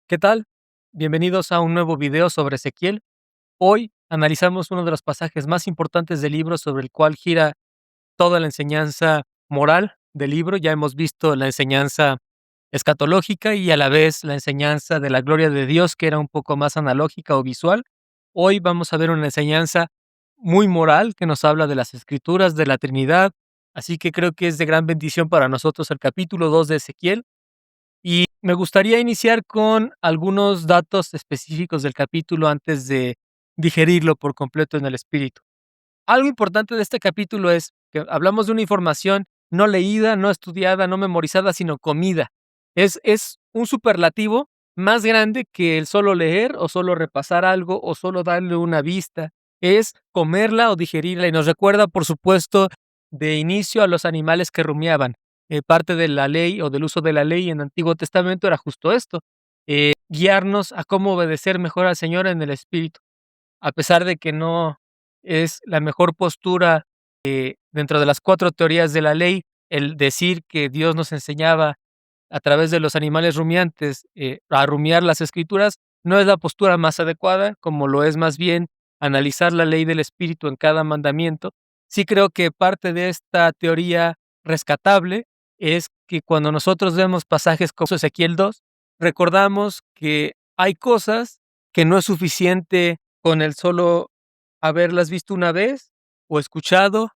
¿Qué tal? Bienvenidos a un nuevo video sobre Ezequiel. Hoy analizamos uno de los pasajes más importantes del libro sobre el cual gira toda la enseñanza moral del libro. Ya hemos visto la enseñanza escatológica y a la vez la enseñanza de la gloria de Dios, que era un poco más analógica o visual. Hoy vamos a ver una enseñanza muy moral que nos habla de las escrituras, de la Trinidad. Así que creo que es de gran bendición para nosotros el capítulo 2 de Ezequiel. Y me gustaría iniciar con algunos datos específicos del capítulo antes de digerirlo por completo en el espíritu. Algo importante de este capítulo es que hablamos de una información no leída, no estudiada, no memorizada, sino comida. Es un superlativo más grande que el solo leer o solo repasar algo o solo darle una vista. Es comerla o digerirla y nos recuerda, por supuesto, de inicio a los animales que rumiaban. Parte de la ley o del uso de la ley en el Antiguo Testamento era justo esto, guiarnos a cómo obedecer mejor al Señor en el espíritu. A pesar de que no es la mejor postura, dentro de las 4 teorías de la ley, el decir que Dios nos enseñaba a través de los animales rumiantes, a rumiar las Escrituras, no es la postura más adecuada, como lo es más bien analizar la ley del Espíritu en cada mandamiento. Sí creo que parte de esta teoría rescatable es que cuando nosotros vemos pasajes como Ezequiel 2, recordamos que hay cosas que no es suficiente con el solo haberlas visto una vez o escuchado,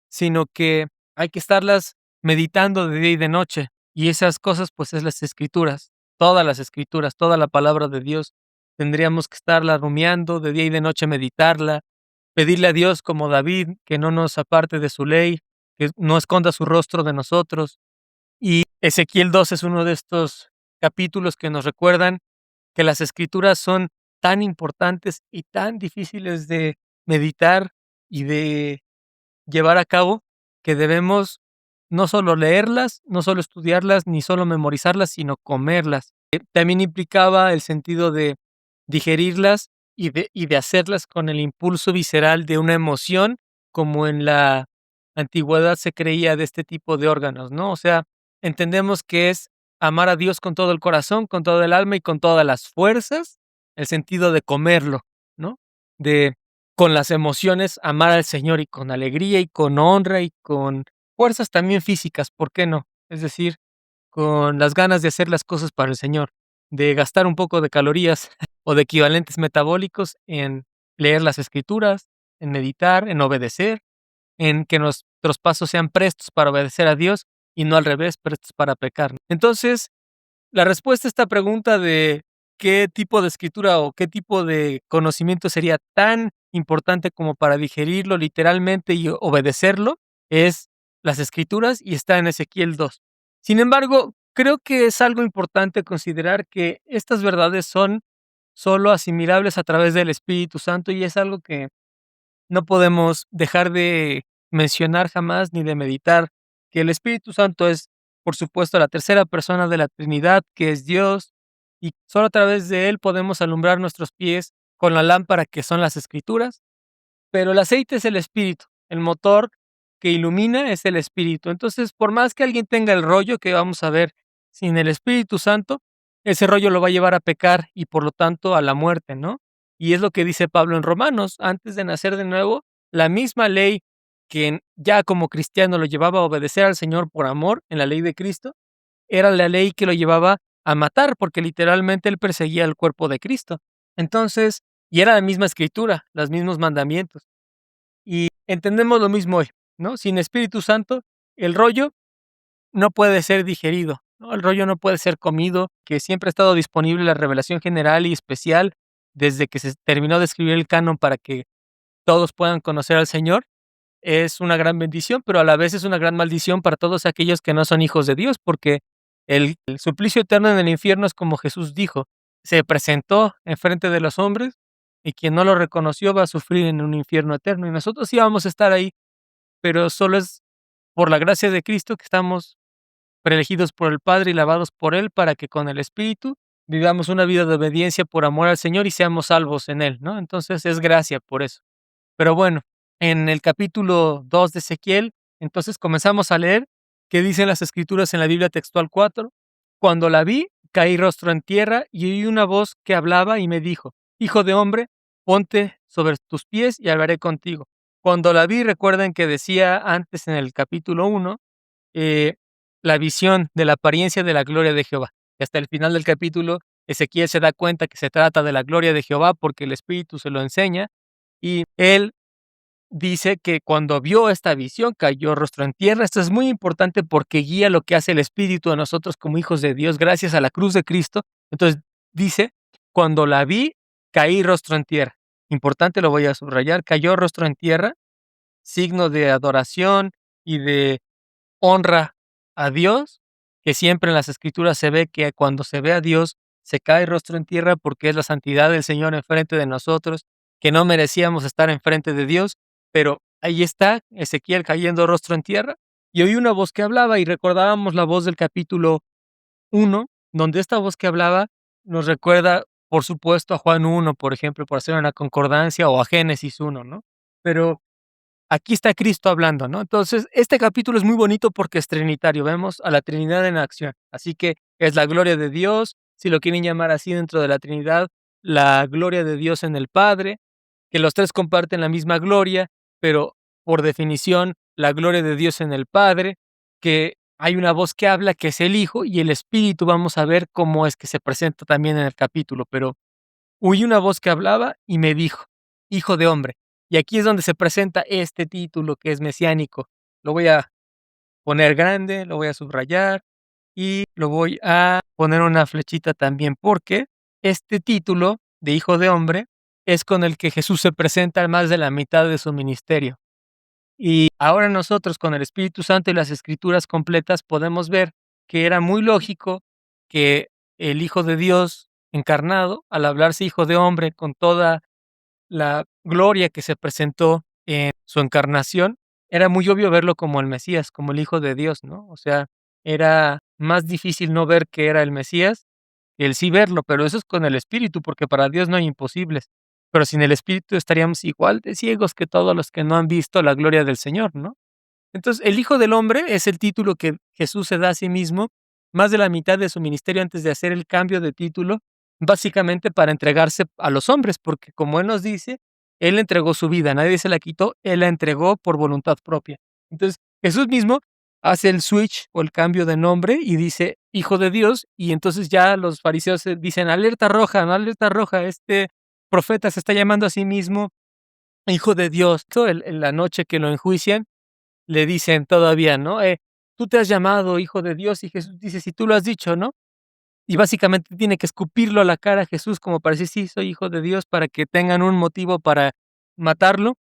sino que hay que estarlas meditando de día y de noche. Y esas cosas, pues, es las escrituras, toda la palabra de Dios. Tendríamos que estarla rumiando de día y de noche, meditarla, pedirle a Dios como David que no nos aparte de su ley, que no esconda su rostro de nosotros. Y Ezequiel 2 es uno de estos capítulos que nos recuerdan que las escrituras son tan importantes y tan difíciles de meditar y de llevar a cabo, que debemos no solo leerlas, no solo estudiarlas, ni solo memorizarlas, sino comerlas. También implicaba el sentido de digerirlas y de hacerlas con el impulso visceral de una emoción, como en la antigüedad se creía de este tipo de órganos, ¿no? O sea, entendemos que es amar a Dios con todo el corazón, con toda el alma y con todas las fuerzas, el sentido de comerlo, ¿no? De con las emociones amar al Señor y con alegría y con honra y con fuerzas también físicas, ¿por qué no? Es decir, con las ganas de hacer las cosas para el Señor, de gastar un poco de calorías o de equivalentes metabólicos en leer las Escrituras, en meditar, en obedecer, en que nuestros pasos sean prestos para obedecer a Dios y no al revés, prestos para pecar. Entonces, la respuesta a esta pregunta de qué tipo de escritura o qué tipo de conocimiento sería tan importante como para digerirlo literalmente y obedecerlo es las escrituras y está en Ezequiel 2. Sin embargo, creo que es algo importante considerar que estas verdades son solo asimilables a través del Espíritu Santo y es algo que no podemos dejar de mencionar jamás ni de meditar, que el Espíritu Santo es, por supuesto, la tercera persona de la Trinidad, que es Dios, y solo a través de Él podemos alumbrar nuestros pies con la lámpara que son las Escrituras, pero el aceite es el Espíritu, el motor que ilumina es el Espíritu. Entonces, por más que alguien tenga el rollo que vamos a ver sin el Espíritu Santo, ese rollo lo va a llevar a pecar y por lo tanto a la muerte, ¿no? Y es lo que dice Pablo en Romanos, antes de nacer de nuevo, la misma ley que ya como cristiano lo llevaba a obedecer al Señor por amor en la ley de Cristo, era la ley que lo llevaba a matar, porque literalmente él perseguía el cuerpo de Cristo. Entonces, y era la misma escritura, los mismos mandamientos. Y entendemos lo mismo hoy, ¿no? Sin Espíritu Santo, el rollo no puede ser digerido, ¿no? El rollo no puede ser comido, que siempre ha estado disponible la revelación general y especial desde que se terminó de escribir el canon para que todos puedan conocer al Señor. Es una gran bendición, pero a la vez es una gran maldición para todos aquellos que no son hijos de Dios, porque el suplicio eterno en el infierno es como Jesús dijo, se presentó enfrente de los hombres y quien no lo reconoció va a sufrir en un infierno eterno. Y nosotros sí vamos a estar ahí, pero solo es por la gracia de Cristo que estamos preelegidos por el Padre y lavados por Él para que con el Espíritu vivamos una vida de obediencia por amor al Señor y seamos salvos en Él, ¿no? Entonces es gracia por eso. Pero bueno, en el capítulo 2 de Ezequiel, entonces comenzamos a leer qué dicen las escrituras en la Biblia textual 4. Cuando la vi, caí rostro en tierra y oí una voz que hablaba y me dijo: Hijo de hombre, ponte sobre tus pies y hablaré contigo. Cuando la vi, recuerden que decía antes en el capítulo 1, eh, la visión de la apariencia de la gloria de Jehová. Y hasta el final del capítulo, Ezequiel se da cuenta que se trata de la gloria de Jehová porque el Espíritu se lo enseña y él dice que cuando vio esta visión cayó rostro en tierra. Esto es muy importante porque guía lo que hace el Espíritu a nosotros como hijos de Dios gracias a la cruz de Cristo. Entonces dice, cuando la vi, caí rostro en tierra. Importante, lo voy a subrayar, cayó rostro en tierra, signo de adoración y de honra a Dios, que siempre en las Escrituras se ve que cuando se ve a Dios, se cae rostro en tierra porque es la santidad del Señor enfrente de nosotros, que no merecíamos estar enfrente de Dios, pero ahí está Ezequiel cayendo rostro en tierra, y oí una voz que hablaba, y recordábamos la voz del capítulo 1, donde esta voz que hablaba nos recuerda, por supuesto, a Juan 1, por ejemplo, por hacer una concordancia, o a Génesis 1, ¿no? Pero aquí está Cristo hablando, ¿no? Entonces, este capítulo es muy bonito porque es trinitario, vemos a la Trinidad en acción. Así que es la gloria de Dios, si lo quieren llamar así dentro de la Trinidad, la gloria de Dios en el Padre, que los tres comparten la misma gloria, pero por definición, la gloria de Dios en el Padre, que hay una voz que habla, que es el Hijo, y el Espíritu, vamos a ver cómo es que se presenta también en el capítulo, pero oí una voz que hablaba y me dijo: Hijo de hombre. Y aquí es donde se presenta este título que es mesiánico. Lo voy a poner grande, lo voy a subrayar y lo voy a poner una flechita también, porque este título de Hijo de hombre es con el que Jesús se presenta en más de la mitad de su ministerio. Y ahora nosotros con el Espíritu Santo y las Escrituras completas podemos ver que era muy lógico que el Hijo de Dios encarnado, al hablarse Hijo de hombre con toda la gloria que se presentó en su encarnación, era muy obvio verlo como el Mesías, como el Hijo de Dios, ¿no? O sea, era más difícil no ver que era el Mesías que el sí verlo, pero eso es con el Espíritu, porque para Dios no hay imposibles. Pero sin el Espíritu estaríamos igual de ciegos que todos los que no han visto la gloria del Señor, ¿no? Entonces, el Hijo del Hombre es el título que Jesús se da a sí mismo, más de la mitad de su ministerio antes de hacer el cambio de título, básicamente para entregarse a los hombres, porque como Él nos dice, Él entregó su vida, nadie se la quitó, Él la entregó por voluntad propia. Entonces, Jesús mismo hace el switch o el cambio de nombre y dice Hijo de Dios, y entonces ya los fariseos dicen alerta roja, no alerta roja, este profeta se está llamando a sí mismo Hijo de Dios. En la noche que lo enjuician, le dicen todavía, ¿no? Tú te has llamado hijo de Dios y Jesús dice, si tú lo has dicho, ¿no? Y básicamente tiene que escupirlo a la cara a Jesús como para decir, sí, soy hijo de Dios, para que tengan un motivo para matarlo,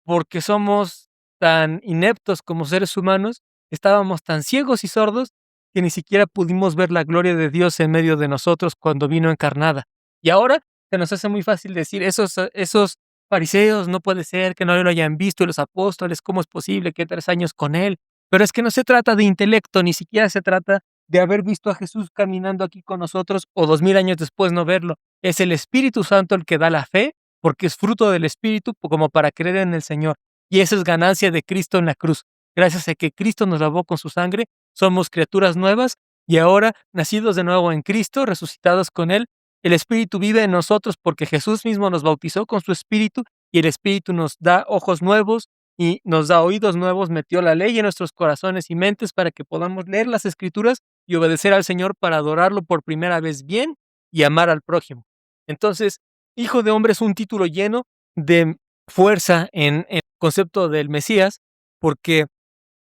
porque somos tan ineptos como seres humanos, estábamos tan ciegos y sordos que ni siquiera pudimos ver la gloria de Dios en medio de nosotros cuando vino encarnada. Y ahora se nos hace muy fácil decir, esos fariseos no puede ser que no lo hayan visto, y los apóstoles, ¿cómo es posible que 3 años con él? Pero es que no se trata de intelecto, ni siquiera se trata de haber visto a Jesús caminando aquí con nosotros o 2000 años después no verlo. Es el Espíritu Santo el que da la fe porque es fruto del Espíritu como para creer en el Señor. Y esa es ganancia de Cristo en la cruz. Gracias a que Cristo nos lavó con su sangre, somos criaturas nuevas y ahora, nacidos de nuevo en Cristo, resucitados con Él, el Espíritu vive en nosotros porque Jesús mismo nos bautizó con su Espíritu y el Espíritu nos da ojos nuevos y nos da oídos nuevos, metió la ley en nuestros corazones y mentes para que podamos leer las Escrituras y obedecer al Señor para adorarlo por primera vez bien y amar al prójimo. Entonces, Hijo de hombre es un título lleno de fuerza en el concepto del Mesías, porque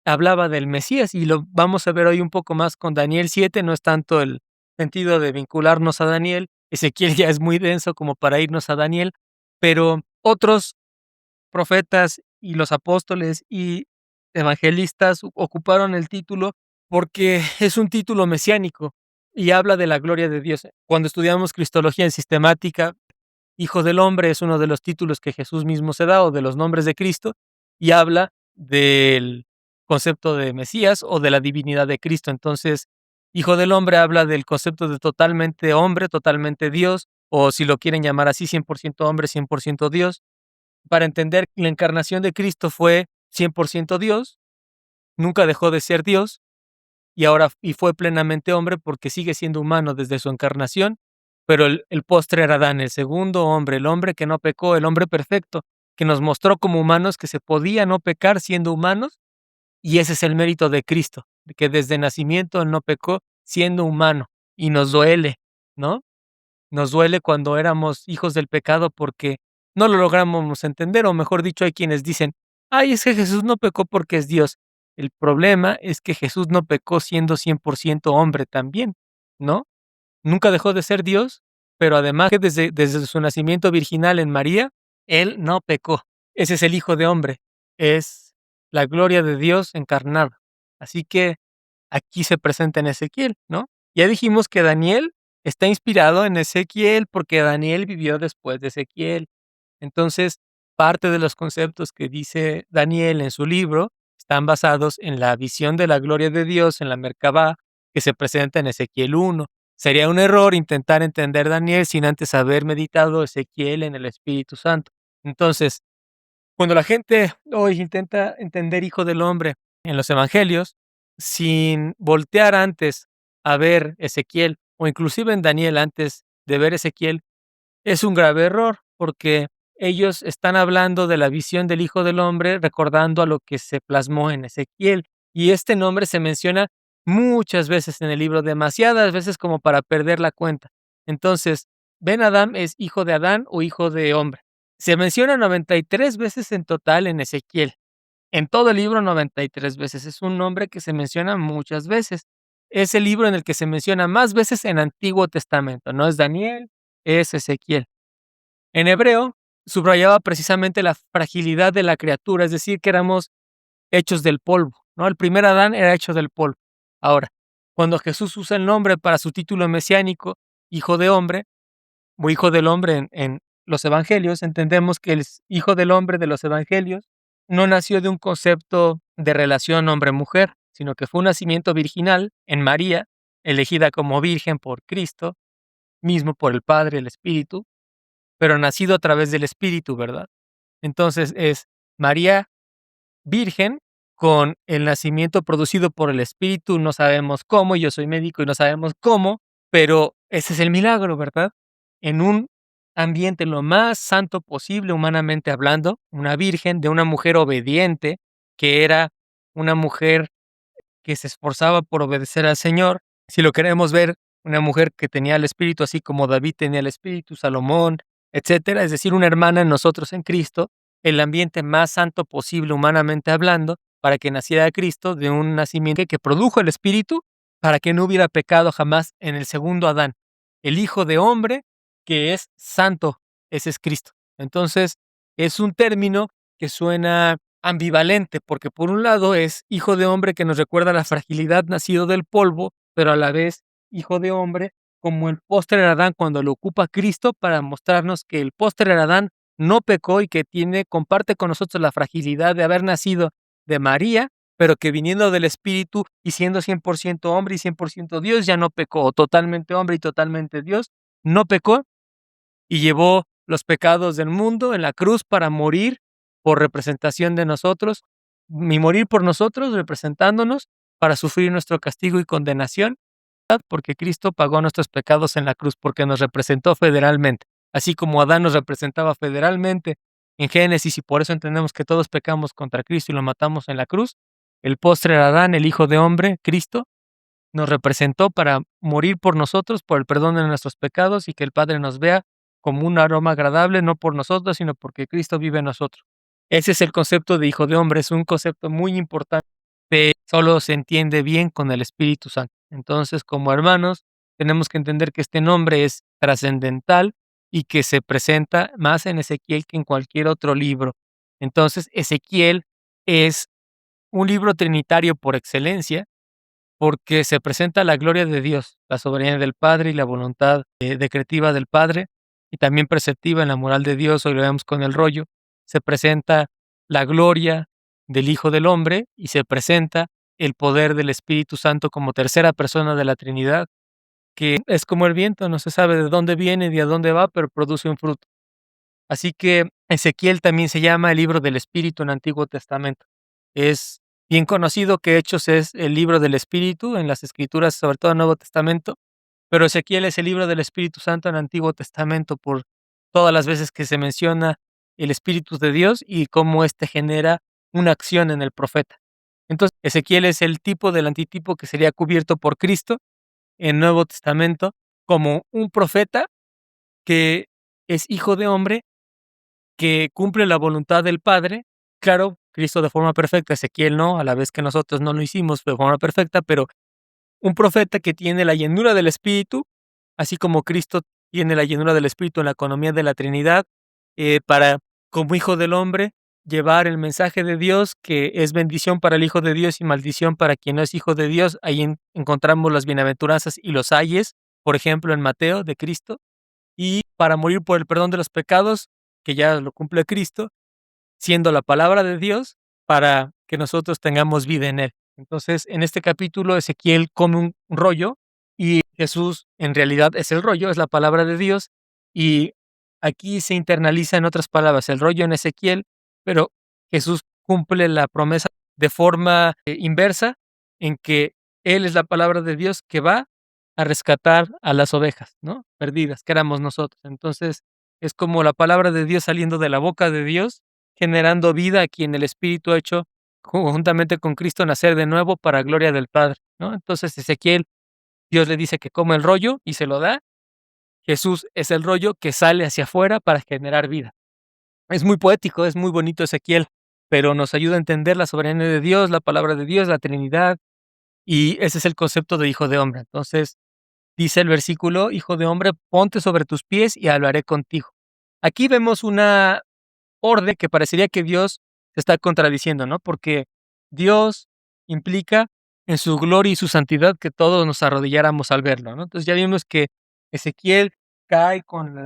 hablaba del Mesías y lo vamos a ver hoy un poco más con Daniel 7, no es tanto el sentido de vincularnos a Daniel, Ezequiel ya es muy denso como para irnos a Daniel, pero otros profetas y los apóstoles y evangelistas ocuparon el título porque es un título mesiánico y habla de la gloria de Dios. Cuando estudiamos Cristología en sistemática, Hijo del Hombre es uno de los títulos que Jesús mismo se da o de los nombres de Cristo y habla del concepto de Mesías o de la divinidad de Cristo. Entonces, Hijo del Hombre habla del concepto de totalmente hombre, totalmente Dios, o si lo quieren llamar así, 100% hombre, 100% Dios. Para entender que la encarnación de Cristo fue 100% Dios, nunca dejó de ser Dios, y fue plenamente hombre porque sigue siendo humano desde su encarnación, pero el postre era Adán, el segundo hombre, el hombre que no pecó, el hombre perfecto, que nos mostró como humanos que se podía no pecar siendo humanos, y ese es el mérito de Cristo, de que desde nacimiento él no pecó siendo humano, y nos duele, ¿no? Nos duele cuando éramos hijos del pecado porque no lo logramos entender, o mejor dicho, hay quienes dicen: "Ay, es que Jesús no pecó porque es Dios". El problema es que Jesús no pecó siendo 100% hombre también, ¿no? Nunca dejó de ser Dios, pero además que desde su nacimiento virginal en María, él no pecó. Ese es el Hijo de Hombre, es la gloria de Dios encarnada. Así que aquí se presenta en Ezequiel, ¿no? Ya dijimos que Daniel está inspirado en Ezequiel porque Daniel vivió después de Ezequiel. Entonces, parte de los conceptos que dice Daniel en su libro están basados en la visión de la gloria de Dios en la Merkabah que se presenta en Ezequiel 1. Sería un error intentar entender Daniel sin antes haber meditado Ezequiel en el Espíritu Santo. Entonces, cuando la gente hoy intenta entender Hijo del Hombre en los evangelios, sin voltear antes a ver Ezequiel, o inclusive en Daniel antes de ver Ezequiel, es un grave error, porque ellos están hablando de la visión del Hijo del Hombre, recordando a lo que se plasmó en Ezequiel. Y este nombre se menciona muchas veces en el libro, demasiadas veces como para perder la cuenta. Entonces, Ben Adam es hijo de Adán o hijo de hombre. Se menciona 93 veces en total en Ezequiel. En todo el libro 93 veces. Es un nombre que se menciona muchas veces. Es el libro en el que se menciona más veces en Antiguo Testamento. No es Daniel, es Ezequiel. En hebreo, subrayaba precisamente la fragilidad de la criatura, es decir, que éramos hechos del polvo, ¿no? El primer Adán era hecho del polvo. Ahora, cuando Jesús usa el nombre para su título mesiánico, hijo de hombre, o hijo del hombre en los evangelios, entendemos que el hijo del hombre de los evangelios no nació de un concepto de relación hombre-mujer, sino que fue un nacimiento virginal en María, elegida como virgen por Cristo, mismo por el Padre, el Espíritu, pero nacido a través del Espíritu, ¿verdad? Entonces es María virgen con el nacimiento producido por el Espíritu, no sabemos cómo, yo soy médico y no sabemos cómo, pero ese es el milagro, ¿verdad? En un ambiente lo más santo posible, humanamente hablando, una virgen de una mujer obediente, que era una mujer que se esforzaba por obedecer al Señor. Si lo queremos ver, una mujer que tenía el Espíritu, así como David tenía el Espíritu, Salomón, etcétera, es decir, una hermana en nosotros en Cristo, el ambiente más santo posible humanamente hablando, para que naciera Cristo de un nacimiento que produjo el Espíritu, para que no hubiera pecado jamás en el segundo Adán, el Hijo de Hombre que es santo, ese es Cristo. Entonces, es un término que suena ambivalente, porque por un lado es hijo de hombre que nos recuerda la fragilidad nacido del polvo, pero a la vez hijo de hombre como el póster Adán cuando lo ocupa Cristo para mostrarnos que el póster Adán no pecó y que comparte con nosotros la fragilidad de haber nacido de María, pero que viniendo del Espíritu y siendo 100% hombre y 100% Dios ya no pecó, o totalmente hombre y totalmente Dios, no pecó y llevó los pecados del mundo en la cruz para morir por representación de nosotros, y morir por nosotros, representándonos, para sufrir nuestro castigo y condenación, porque Cristo pagó nuestros pecados en la cruz, porque nos representó federalmente, así como Adán nos representaba federalmente en Génesis, y por eso entendemos que todos pecamos contra Cristo y lo matamos en la cruz. El postre Adán, el Hijo de Hombre, Cristo, nos representó para morir por nosotros, por el perdón de nuestros pecados y que el Padre nos vea como un aroma agradable, no por nosotros, sino porque Cristo vive en nosotros. Ese es el concepto de Hijo de Hombre, es un concepto muy importante, solo se entiende bien con el Espíritu Santo. Entonces, como hermanos, tenemos que entender que este nombre es trascendental y que se presenta más en Ezequiel que en cualquier otro libro. Entonces, Ezequiel es un libro trinitario por excelencia, porque se presenta la gloria de Dios, la soberanía del Padre y la voluntad decretiva del Padre, y también preceptiva en la moral de Dios, hoy lo vemos con el rollo. Se presenta la gloria del Hijo del Hombre y se presenta el poder del Espíritu Santo como tercera persona de la Trinidad, que es como el viento, no se sabe de dónde viene ni a dónde va, pero produce un fruto. Así que Ezequiel también se llama el libro del Espíritu en Antiguo Testamento. Es bien conocido que Hechos es el libro del Espíritu en las Escrituras, sobre todo en el Nuevo Testamento, pero Ezequiel es el libro del Espíritu Santo en el Antiguo Testamento por todas las veces que se menciona el Espíritu de Dios y cómo éste genera una acción en el profeta. Entonces, Ezequiel es el tipo del antitipo que sería cubierto por Cristo en el Nuevo Testamento como un profeta que es hijo de hombre, que cumple la voluntad del Padre. Claro, Cristo de forma perfecta, Ezequiel no, a la vez que nosotros no lo hicimos de forma perfecta, pero un profeta que tiene la llenura del Espíritu, así como Cristo tiene la llenura del Espíritu en la economía de la Trinidad, para, como hijo del hombre, llevar el mensaje de Dios, que es bendición para el Hijo de Dios y maldición para quien no es hijo de Dios. Ahí encontramos las bienaventuranzas y los ayes, por ejemplo, en Mateo de Cristo, y para morir por el perdón de los pecados, que ya lo cumple Cristo, siendo la palabra de Dios para que nosotros tengamos vida en él. Entonces, en este capítulo, Ezequiel come un rollo y Jesús en realidad es el rollo, es la palabra de Dios, y aquí se internaliza en otras palabras el rollo en Ezequiel, pero Jesús cumple la promesa de forma inversa, en que Él es la palabra de Dios que va a rescatar a las ovejas, ¿no? Perdidas, que éramos nosotros. Entonces, es como la palabra de Dios saliendo de la boca de Dios, generando vida a quien el Espíritu ha hecho juntamente con Cristo nacer de nuevo para gloria del Padre, ¿no? Entonces, Ezequiel, Dios le dice que come el rollo y se lo da. Jesús es el rollo que sale hacia afuera para generar vida. Es muy poético, es muy bonito Ezequiel, pero nos ayuda a entender la soberanía de Dios, la palabra de Dios, la Trinidad, y ese es el concepto de hijo de hombre. Entonces, dice el versículo: "Hijo de hombre, ponte sobre tus pies y hablaré contigo". Aquí vemos una orden que parecería que Dios se está contradiciendo, ¿no? Porque Dios implica en su gloria y su santidad que todos nos arrodilláramos al verlo, ¿no? Entonces ya vimos que Ezequiel cae con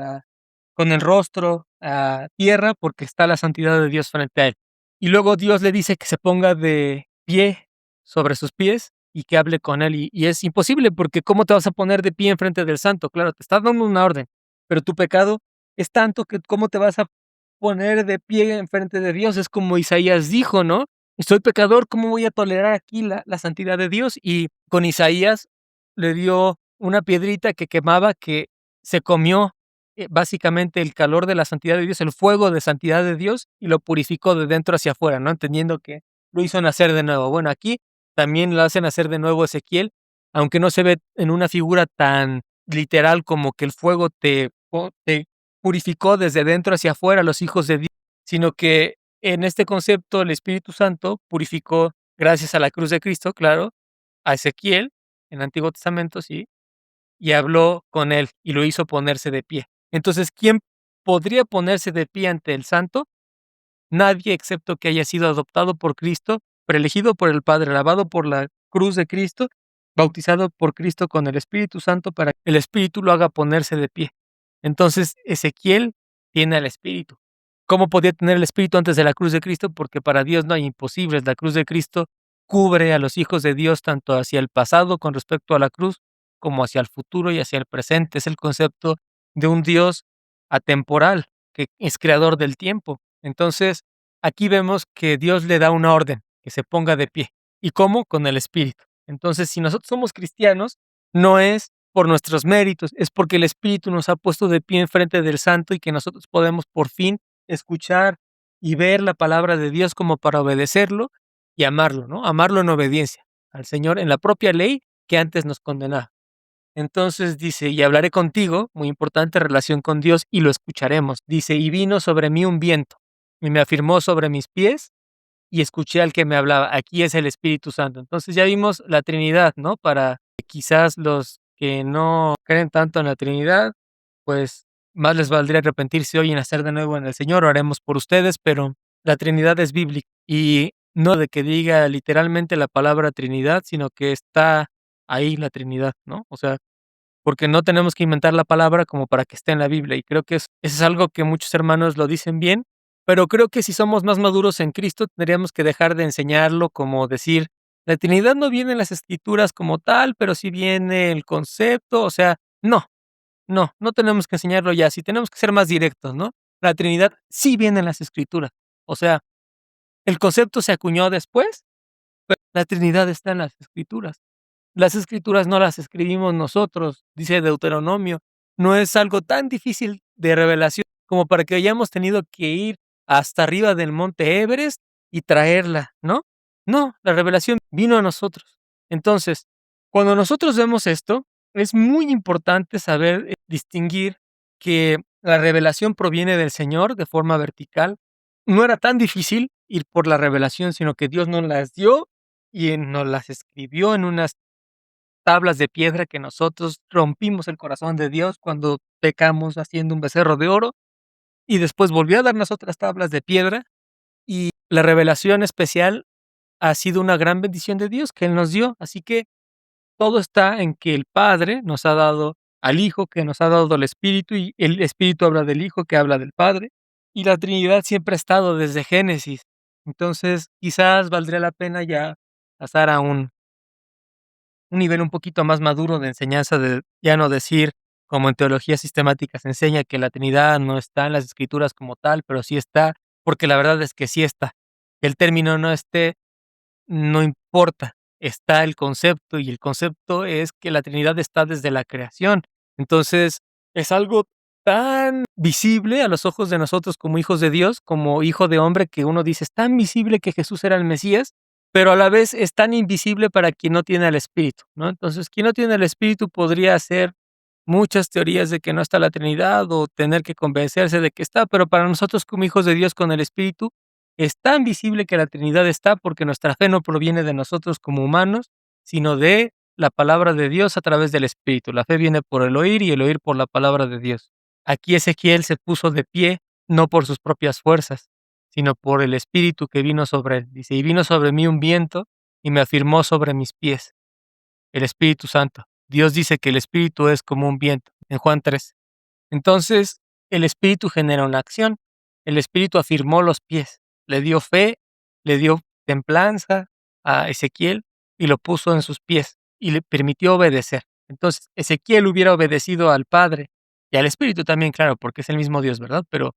el rostro a tierra porque está la santidad de Dios frente a él. Y luego Dios le dice que se ponga de pie sobre sus pies y que hable con él. Y es imposible porque ¿cómo te vas a poner de pie enfrente del santo? Claro, te está dando una orden, pero tu pecado es tanto que ¿cómo te vas a poner de pie enfrente de Dios? Es como Isaías dijo, ¿no? Soy pecador, ¿cómo voy a tolerar aquí la santidad de Dios? Y con Isaías le dio una piedrita que quemaba, que se comió básicamente el calor de la santidad de Dios, el fuego de santidad de Dios, y lo purificó de dentro hacia afuera, ¿no? Entendiendo que lo hizo nacer de nuevo. Bueno, aquí también lo hace nacer de nuevo Ezequiel, aunque no se ve en una figura tan literal como que el fuego te purificó desde dentro hacia afuera a los hijos de Dios, sino que en este concepto el Espíritu Santo purificó, gracias a la cruz de Cristo, claro, a Ezequiel en el Antiguo Testamento, sí, y habló con él y lo hizo ponerse de pie. Entonces, ¿quién podría ponerse de pie ante el Santo? Nadie excepto que haya sido adoptado por Cristo, preelegido por el Padre, lavado por la cruz de Cristo, bautizado por Cristo con el Espíritu Santo para que el Espíritu lo haga ponerse de pie. Entonces, Ezequiel tiene al Espíritu. ¿Cómo podía tener el Espíritu antes de la cruz de Cristo? Porque para Dios no hay imposibles. La cruz de Cristo cubre a los hijos de Dios tanto hacia el pasado con respecto a la cruz, como hacia el futuro y hacia el presente. Es el concepto de un Dios atemporal, que es creador del tiempo. Entonces, aquí vemos que Dios le da una orden, que se ponga de pie. ¿Y cómo? Con el Espíritu. Entonces, si nosotros somos cristianos, no es por nuestros méritos, es porque el Espíritu nos ha puesto de pie enfrente del Santo y que nosotros podemos por fin escuchar y ver la palabra de Dios como para obedecerlo y amarlo, ¿no? Amarlo en obediencia al Señor en la propia ley que antes nos condenaba. Entonces dice: "Y hablaré contigo", muy importante relación con Dios, "y lo escucharemos". Dice: "Y vino sobre mí un viento, y me afirmó sobre mis pies, y escuché al que me hablaba". Aquí es el Espíritu Santo. Entonces ya vimos la Trinidad, ¿no? Para quizás los que no creen tanto en la Trinidad, pues más les valdría arrepentirse hoy y nacer de nuevo en el Señor. Oraremos por ustedes, pero la Trinidad es bíblica y no de que diga literalmente la palabra Trinidad, sino que está ahí la Trinidad, ¿no? O sea, porque no tenemos que inventar la palabra como para que esté en la Biblia, y creo que eso es algo que muchos hermanos lo dicen bien, pero creo que si somos más maduros en Cristo, tendríamos que dejar de enseñarlo como decir: "La Trinidad no viene en las Escrituras como tal, pero sí viene el concepto", o sea, no tenemos que enseñarlo ya, sí tenemos que ser más directos, ¿no? La Trinidad sí viene en las Escrituras, o sea, el concepto se acuñó después, La Trinidad está en las Escrituras. Las Escrituras no las escribimos nosotros, dice Deuteronomio. No es algo tan difícil de revelación como para que hayamos tenido que ir hasta arriba del monte Everest y traerla, ¿no? No, la revelación vino a nosotros. Entonces, cuando nosotros vemos esto, es muy importante saber distinguir que la revelación proviene del Señor de forma vertical. No era tan difícil ir por la revelación, sino que Dios nos las dio y nos las escribió en unas tablas de piedra que nosotros rompimos el corazón de Dios cuando pecamos haciendo un becerro de oro, y después volvió a darnos otras tablas de piedra, y la revelación especial ha sido una gran bendición de Dios que Él nos dio. Así que todo está en que el Padre nos ha dado al Hijo, que nos ha dado el Espíritu, y el Espíritu habla del Hijo, que habla del Padre, y la Trinidad siempre ha estado desde Génesis. Entonces, quizás valdría la pena ya pasar a un nivel un poquito más maduro de enseñanza, de ya no decir, como en teología sistemática se enseña, que la Trinidad no está en las Escrituras como tal, pero sí está, porque la verdad es que sí está. Que el término no esté, no importa, está el concepto, y el concepto es que la Trinidad está desde la creación. Entonces, es algo tan visible a los ojos de nosotros como hijos de Dios, como hijo de hombre, que uno dice, es tan visible que Jesús era el Mesías, pero a la vez es tan invisible para quien no tiene el Espíritu, ¿no? Entonces, quien no tiene el Espíritu podría hacer muchas teorías de que no está la Trinidad o tener que convencerse de que está, pero para nosotros como hijos de Dios con el Espíritu, es tan visible que la Trinidad está, porque nuestra fe no proviene de nosotros como humanos, sino de la palabra de Dios a través del Espíritu. La fe viene por el oír y el oír por la palabra de Dios. Aquí Ezequiel se puso de pie, no por sus propias fuerzas, sino por el Espíritu que vino sobre él. Dice, y vino sobre mí un viento y me afirmó sobre mis pies. El Espíritu Santo. Dios dice que el Espíritu es como un viento, en Juan 3. Entonces, el Espíritu genera una acción. El Espíritu afirmó los pies, le dio fe, le dio templanza a Ezequiel y lo puso en sus pies y le permitió obedecer. Entonces, Ezequiel hubiera obedecido al Padre y al Espíritu también, claro, porque es el mismo Dios, ¿verdad? Pero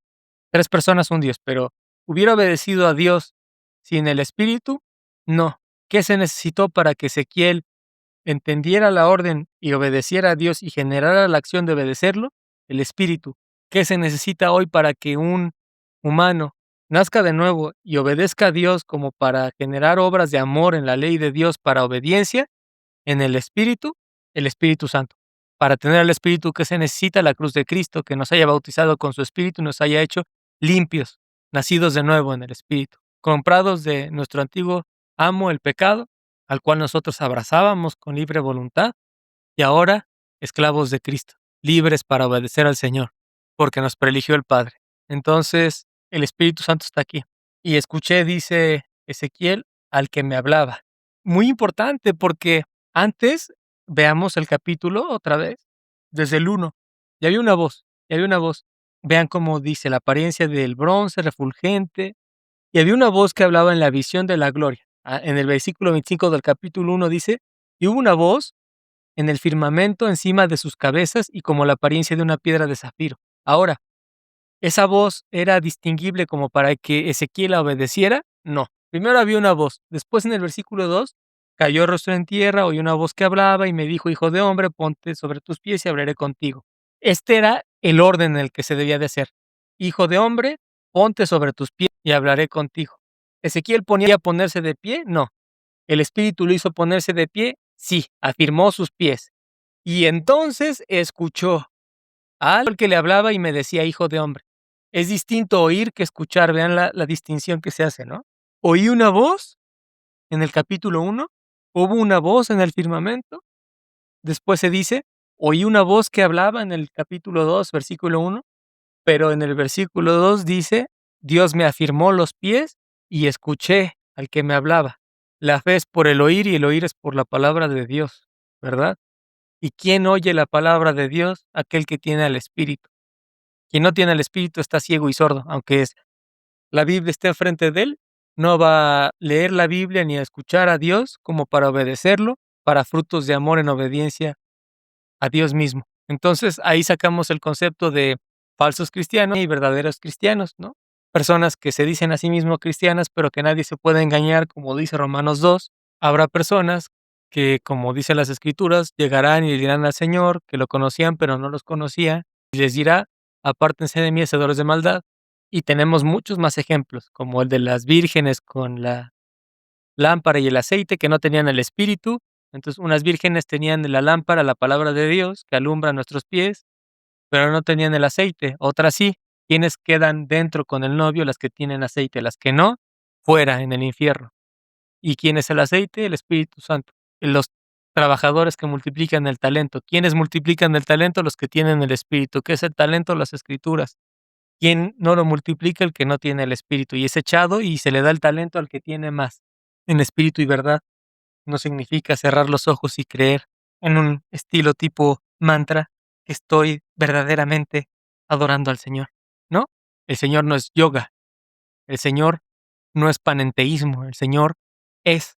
tres personas, un Dios, pero hubiera obedecido a Dios sin el Espíritu, no. ¿Qué se necesitó para que Ezequiel entendiera la orden y obedeciera a Dios y generara la acción de obedecerlo? El Espíritu. ¿Qué se necesita hoy para que un humano nazca de nuevo y obedezca a Dios, como para generar obras de amor en la ley de Dios para obediencia? En el Espíritu Santo. Para tener el Espíritu, que se necesita? La cruz de Cristo, que nos haya bautizado con su Espíritu y nos haya hecho limpios, nacidos de nuevo en el Espíritu, comprados de nuestro antiguo amo, el pecado, al cual nosotros abrazábamos con libre voluntad, y ahora esclavos de Cristo, libres para obedecer al Señor, porque nos preeligió el Padre. Entonces, el Espíritu Santo está aquí. Y escuché, dice Ezequiel, al que me hablaba. Muy importante, porque antes, veamos el capítulo otra vez, desde el 1. Y había una voz, y había una voz. Vean cómo dice, la apariencia del bronce refulgente, y había una voz que hablaba en la visión de la gloria. En el versículo 25 del capítulo 1 dice, y hubo una voz en el firmamento encima de sus cabezas y como la apariencia de una piedra de zafiro. Ahora, ¿esa voz era distinguible como para que Ezequiel la obedeciera? No. Primero había una voz. Después, en el versículo 2, cayó rostro en tierra, oí una voz que hablaba y me dijo, hijo de hombre, ponte sobre tus pies y hablaré contigo. Este era el orden en el que se debía de hacer. Hijo de hombre, ponte sobre tus pies y hablaré contigo. ¿Ezequiel ponía a ponerse de pie? No. ¿El Espíritu lo hizo ponerse de pie? Sí, afirmó sus pies. Y entonces escuchó al que le hablaba y me decía, hijo de hombre. Es distinto oír que escuchar. Vean la distinción que se hace, ¿no? Oí una voz en el capítulo 1, hubo una voz en el firmamento. Después se dice, oí una voz que hablaba en el capítulo 2, versículo 1, pero en el versículo 2 dice, Dios me afirmó los pies y escuché al que me hablaba. La fe es por el oír y el oír es por la palabra de Dios, ¿verdad? ¿Y quién oye la palabra de Dios? Aquel que tiene al Espíritu. Quien no tiene al Espíritu está ciego y sordo, aunque la Biblia esté enfrente de él, no va a leer la Biblia ni a escuchar a Dios como para obedecerlo, para frutos de amor en obediencia a Dios mismo. Entonces, ahí sacamos el concepto de falsos cristianos y verdaderos cristianos, ¿no? Personas que se dicen a sí mismos cristianas, pero que nadie se puede engañar, como dice Romanos 2, Habrá personas que, como dicen las Escrituras, llegarán y le dirán al Señor que lo conocían, pero no los conocía, y les dirá: "Apártense de mí, hacedores de maldad". Y tenemos muchos más ejemplos, como el de las vírgenes con la lámpara y el aceite, que no tenían el Espíritu. Entonces, unas vírgenes tenían en la lámpara la palabra de Dios, que alumbra nuestros pies, pero no tenían el aceite. Otras sí. Quienes quedan dentro con el novio, las que tienen aceite, las que no, fuera en el infierno. ¿Y quién es el aceite? El Espíritu Santo. Los trabajadores que multiplican el talento. ¿Quiénes multiplican el talento? Los que tienen el Espíritu. ¿Qué es el talento? Las Escrituras. ¿Quién no lo multiplica? El que no tiene el Espíritu. Y es echado y se le da el talento al que tiene más. En espíritu y verdad no significa cerrar los ojos y creer en un estilo tipo mantra que estoy verdaderamente adorando al Señor. No, el Señor no es yoga. El Señor no es panenteísmo. El Señor es.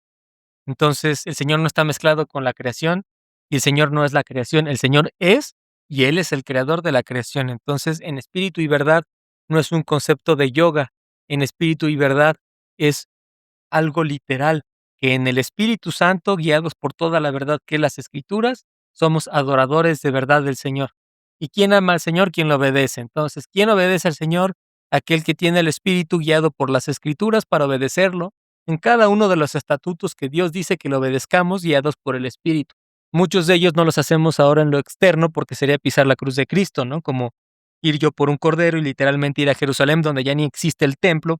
Entonces, el Señor no está mezclado con la creación y el Señor no es la creación, el Señor es y Él es el creador de la creación. Entonces, en espíritu y verdad no es un concepto de yoga, en espíritu y verdad es algo literal, que en el Espíritu Santo, guiados por toda la verdad que es las Escrituras, somos adoradores de verdad del Señor. ¿Y quién ama al Señor? Quien lo obedece. Entonces, ¿quién obedece al Señor? Aquel que tiene el Espíritu guiado por las Escrituras para obedecerlo en cada uno de los estatutos que Dios dice que lo obedezcamos guiados por el Espíritu. Muchos de ellos no los hacemos ahora en lo externo porque sería pisar la cruz de Cristo, ¿no? Como ir yo por un cordero y literalmente ir a Jerusalén donde ya ni existe el templo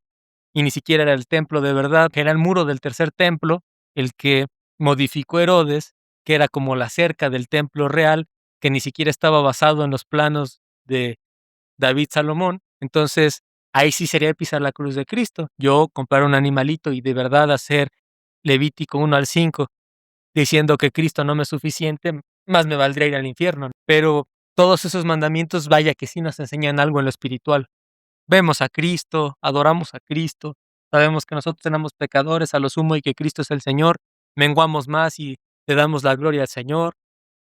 y ni siquiera era el templo de verdad, que era el muro del tercer templo, el que modificó Herodes, que era como la cerca del templo real, que ni siquiera estaba basado en los planos de David Salomón. Entonces, ahí sí sería pisar la cruz de Cristo. Yo comprar un animalito y de verdad hacer Levítico 1 al 5, diciendo que Cristo no me es suficiente, más me valdría ir al infierno. Pero todos esos mandamientos, vaya que sí nos enseñan algo en lo espiritual. Vemos a Cristo, adoramos a Cristo, sabemos que nosotros tenemos pecadores a lo sumo y que Cristo es el Señor, menguamos más y le damos la gloria al Señor,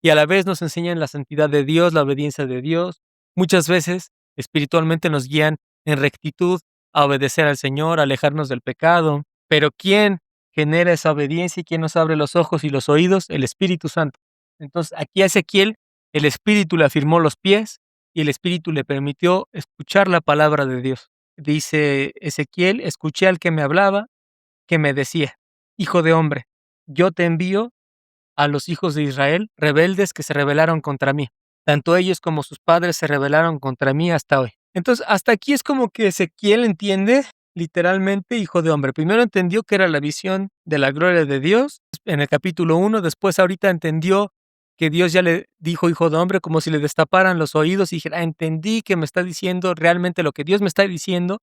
y a la vez nos enseñan la santidad de Dios, la obediencia de Dios. Muchas veces espiritualmente nos guían en rectitud a obedecer al Señor, a alejarnos del pecado, pero ¿quién genera esa obediencia y quién nos abre los ojos y los oídos? El Espíritu Santo. Entonces, aquí a Ezequiel el Espíritu le afirmó los pies y el Espíritu le permitió escuchar la palabra de Dios. Dice Ezequiel: escuché al que me hablaba, que me decía: hijo de hombre, yo te envío a los hijos de Israel, rebeldes que se rebelaron contra mí. Tanto ellos como sus padres se rebelaron contra mí hasta hoy. Entonces, hasta aquí es como que Ezequiel entiende literalmente hijo de hombre. Primero entendió que era la visión de la gloria de Dios en el capítulo 1, después ahorita entendió que Dios ya le dijo hijo de hombre, como si le destaparan los oídos y dijera: entendí que me está diciendo realmente lo que Dios me está diciendo,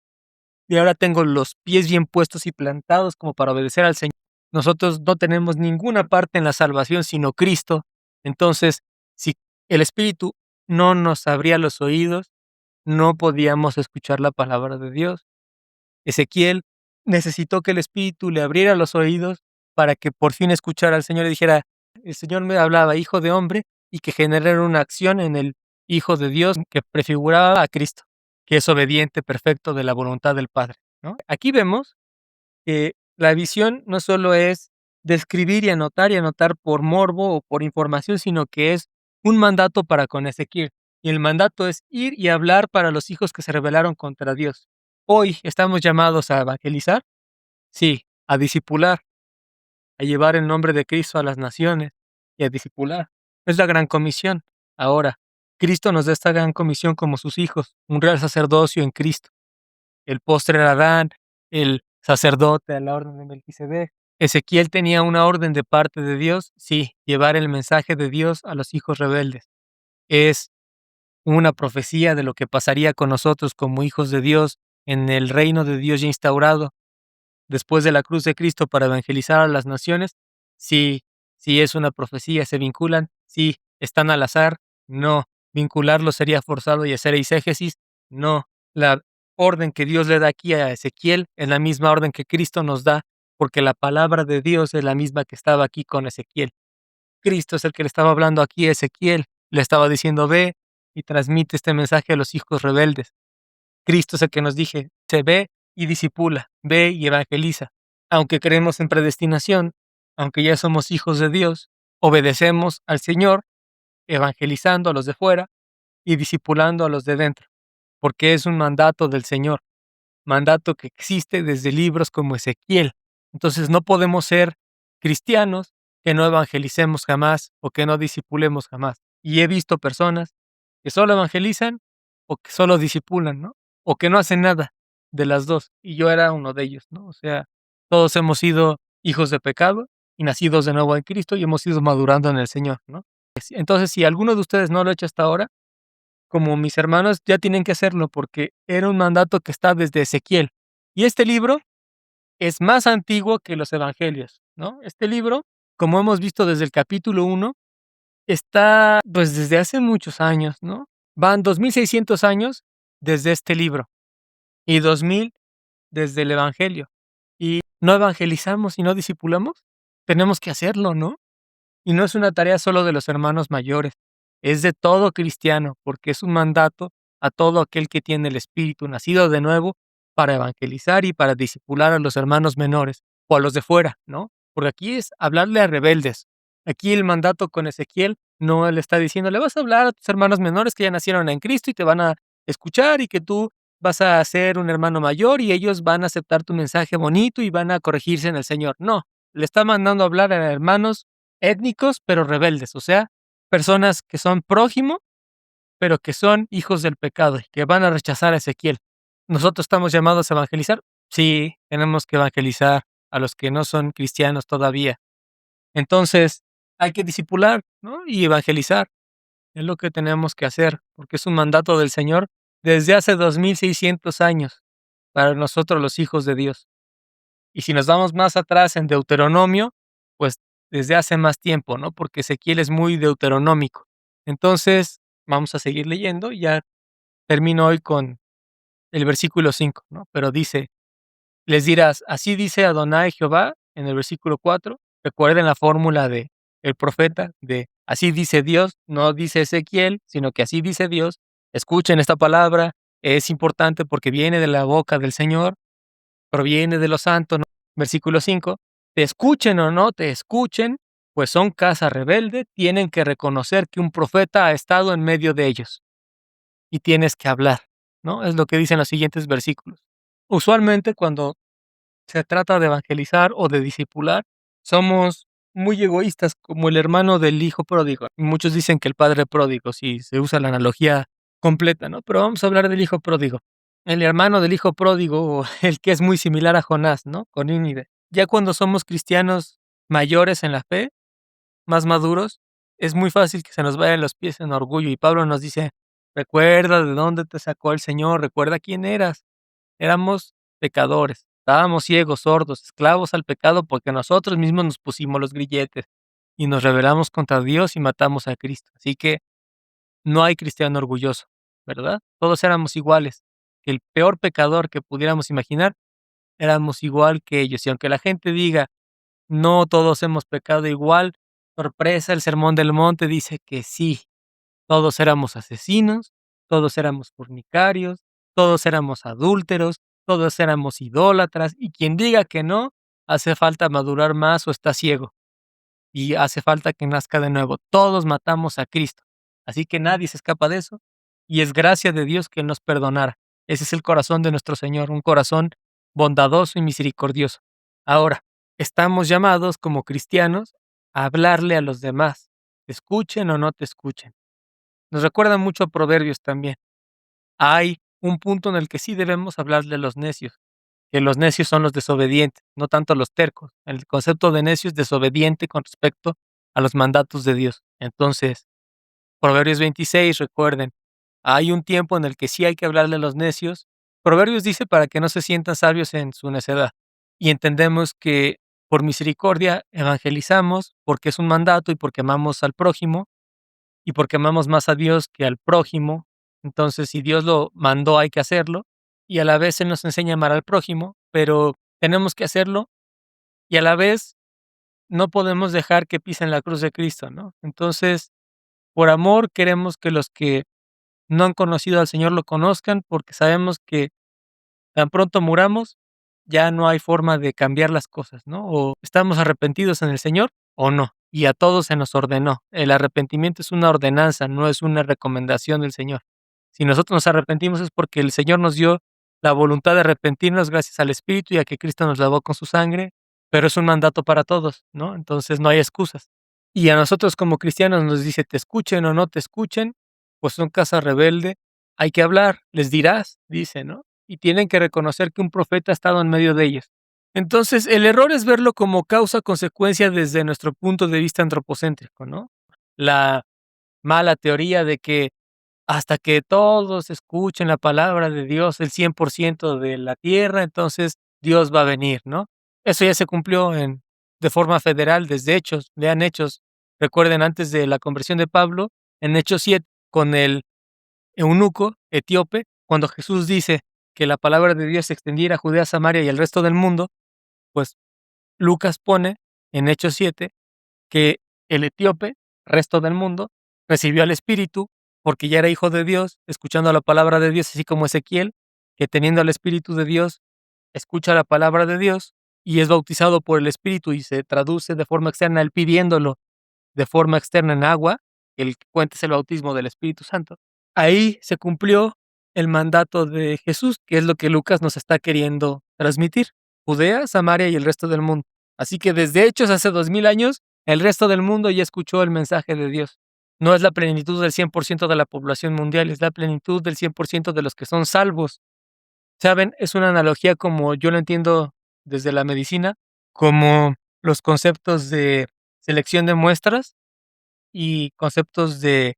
y ahora tengo los pies bien puestos y plantados como para obedecer al Señor. Nosotros no tenemos ninguna parte en la salvación sino Cristo. Entonces, si el Espíritu no nos abría los oídos, no podíamos escuchar la palabra de Dios. Ezequiel necesitó que el Espíritu le abriera los oídos para que por fin escuchara al Señor y dijera: el Señor me hablaba, hijo de hombre, y que generara una acción en el Hijo de Dios que prefiguraba a Cristo, que es obediente, perfecto de la voluntad del Padre, ¿no? Aquí vemos que la visión no solo es describir y anotar por morbo o por información, sino que es un mandato para con Ezequiel. Y el mandato es ir y hablar para los hijos que se rebelaron contra Dios. Hoy estamos llamados a evangelizar, sí, a discipular, a llevar el nombre de Cristo a las naciones y a discipular. Es la gran comisión. Ahora, Cristo nos da esta gran comisión como sus hijos, un real sacerdocio en Cristo. El postre Adán, el sacerdote a la orden de Melquisedec. Ezequiel tenía una orden de parte de Dios, sí, llevar el mensaje de Dios a los hijos rebeldes. Es una profecía de lo que pasaría con nosotros como hijos de Dios en el reino de Dios ya instaurado después de la cruz de Cristo para evangelizar a las naciones. Sí, sí es una profecía, se vinculan, sí, están al azar, no, vincularlo sería forzado y hacer eisegesis, no, la orden que Dios le da aquí a Ezequiel es la misma orden que Cristo nos da, porque la palabra de Dios es la misma que estaba aquí con Ezequiel. Cristo es el que le estaba hablando aquí a Ezequiel, le estaba diciendo: ve y transmite este mensaje a los hijos rebeldes. Cristo es el que nos dije: se ve y disipula, ve y evangeliza. Aunque creemos en predestinación, aunque ya somos hijos de Dios, obedecemos al Señor, evangelizando a los de fuera y discipulando a los de dentro, porque es un mandato del Señor, mandato que existe desde libros como Ezequiel. Entonces no podemos ser cristianos que no evangelicemos jamás o que no discipulemos jamás. Y he visto personas que solo evangelizan o que solo discipulan, ¿no? O que no hacen nada de las dos. Y yo era uno de ellos, ¿no? O sea, todos hemos sido hijos de pecado y nacidos de nuevo en Cristo y hemos ido madurando en el Señor, ¿no? Entonces, si alguno de ustedes no lo ha hecho hasta ahora, como mis hermanos, ya tienen que hacerlo porque era un mandato que está desde Ezequiel. Y este libro es más antiguo que los evangelios, ¿no? Este libro, como hemos visto desde el capítulo 1, está pues desde hace muchos años, ¿no? Van 2600 años desde este libro y 2000 desde el evangelio. Y no evangelizamos y no discipulamos, tenemos que hacerlo, ¿no? Y no es una tarea solo de los hermanos mayores, es de todo cristiano, porque es un mandato a todo aquel que tiene el Espíritu nacido de nuevo para evangelizar y para discipular a los hermanos menores o a los de fuera, ¿no? Porque aquí es hablarle a rebeldes. Aquí el mandato con Ezequiel no él está diciendo, le vas a hablar a tus hermanos menores que ya nacieron en Cristo y te van a escuchar y que tú vas a ser un hermano mayor y ellos van a aceptar tu mensaje bonito y van a corregirse en el Señor. No, le está mandando a hablar a hermanos étnicos, pero rebeldes, o sea, personas que son prójimo, pero que son hijos del pecado y que van a rechazar a Ezequiel. ¿Nosotros estamos llamados a evangelizar? Sí, tenemos que evangelizar a los que no son cristianos todavía. Entonces, hay que discipular, ¿no? Y evangelizar. Es lo que tenemos que hacer, porque es un mandato del Señor desde hace 2600 años para nosotros los hijos de Dios. Y si nos vamos más atrás en Deuteronomio, pues desde hace más tiempo, ¿no? Porque Ezequiel es muy deuteronómico. Entonces, vamos a seguir leyendo. Ya termino hoy con el versículo 5, ¿no? Pero dice, les dirás, así dice Adonai Jehová en el versículo 4. Recuerden la fórmula de el profeta, de así dice Dios, no dice Ezequiel, sino que así dice Dios. Escuchen esta palabra, es importante porque viene de la boca del Señor, proviene de los santos, ¿no? Versículo 5, te escuchen o no te escuchen, pues son casa rebelde, tienen que reconocer que un profeta ha estado en medio de ellos y tienes que hablar, ¿no? Es lo que dicen los siguientes versículos. Usualmente cuando se trata de evangelizar o de discipular, somos muy egoístas, como el hermano del hijo pródigo. Muchos dicen que el padre pródigo, si se usa la analogía completa, ¿no? Pero vamos a hablar del hijo pródigo. El hermano del hijo pródigo, o el que es muy similar a Jonás, ¿no? Con Nínive. Ya cuando somos cristianos mayores en la fe, más maduros, es muy fácil que se nos vayan los pies en orgullo. Y Pablo nos dice, recuerda de dónde te sacó el Señor, recuerda quién eras. Éramos pecadores, estábamos ciegos, sordos, esclavos al pecado porque nosotros mismos nos pusimos los grilletes y nos rebelamos contra Dios y matamos a Cristo. Así que no hay cristiano orgulloso, ¿verdad? Todos éramos iguales. El peor pecador que pudiéramos imaginar, éramos igual que ellos. Y aunque la gente diga, no todos hemos pecado igual, sorpresa, el sermón del monte dice que sí, todos éramos asesinos, todos éramos fornicarios, todos éramos adúlteros, todos éramos idólatras, y quien diga que no, hace falta madurar más o está ciego, y hace falta que nazca de nuevo. Todos matamos a Cristo, así que nadie se escapa de eso, y es gracia de Dios que Él nos perdonara. Ese es el corazón de nuestro Señor, un corazón bondadoso y misericordioso. Ahora, estamos llamados como cristianos a hablarle a los demás, te escuchen o no te escuchen. Nos recuerda mucho a Proverbios también. Hay un punto en el que sí debemos hablarle a los necios, que los necios son los desobedientes, no tanto los tercos. El concepto de necio es desobediente con respecto a los mandatos de Dios. Entonces, Proverbios 26, recuerden, hay un tiempo en el que sí hay que hablarle a los necios. Proverbios dice para que no se sientan sabios en su necedad. Y entendemos que por misericordia evangelizamos porque es un mandato y porque amamos al prójimo y porque amamos más a Dios que al prójimo. Entonces, si Dios lo mandó, hay que hacerlo. Y a la vez Él nos enseña a amar al prójimo, pero tenemos que hacerlo y a la vez no podemos dejar que pisen la cruz de Cristo, ¿no? Entonces, por amor queremos que los que no han conocido al Señor lo conozcan, porque sabemos que tan pronto muramos, ya no hay forma de cambiar las cosas, ¿no? O estamos arrepentidos en el Señor o no. Y a todos se nos ordenó. El arrepentimiento es una ordenanza, no es una recomendación del Señor. Si nosotros nos arrepentimos es porque el Señor nos dio la voluntad de arrepentirnos gracias al Espíritu y a que Cristo nos lavó con su sangre, pero es un mandato para todos, ¿no? Entonces no hay excusas. Y a nosotros como cristianos nos dice, te escuchen o no te escuchen, pues son casa rebelde, hay que hablar, les dirás, dice, ¿no? Y tienen que reconocer que un profeta ha estado en medio de ellos. Entonces, el error es verlo como causa-consecuencia desde nuestro punto de vista antropocéntrico, ¿no? La mala teoría de que hasta que todos escuchen la palabra de Dios, el 100% de la tierra, entonces Dios va a venir, ¿no? Eso ya se cumplió de forma federal desde Hechos, lean Hechos. Recuerden antes de la conversión de Pablo, en Hechos 7, con el eunuco etíope, cuando Jesús dice que la palabra de Dios se extendiera a Judea, Samaria y el resto del mundo, pues Lucas pone en Hechos 7 que el etíope, resto del mundo, recibió al Espíritu porque ya era hijo de Dios, escuchando la palabra de Dios, así como Ezequiel, que teniendo al Espíritu de Dios, escucha la palabra de Dios y es bautizado por el Espíritu y se traduce de forma externa, él pidiéndolo de forma externa en agua, el que cuenta es el bautismo del Espíritu Santo. Ahí se cumplió el mandato de Jesús, que es lo que Lucas nos está queriendo transmitir. Judea, Samaria y el resto del mundo. Así que desde Hechos hace 2000 años, el resto del mundo ya escuchó el mensaje de Dios. No es la plenitud del 100% de la población mundial, es la plenitud del 100% de los que son salvos. ¿Saben? Es una analogía como yo lo entiendo desde la medicina, como los conceptos de selección de muestras y conceptos de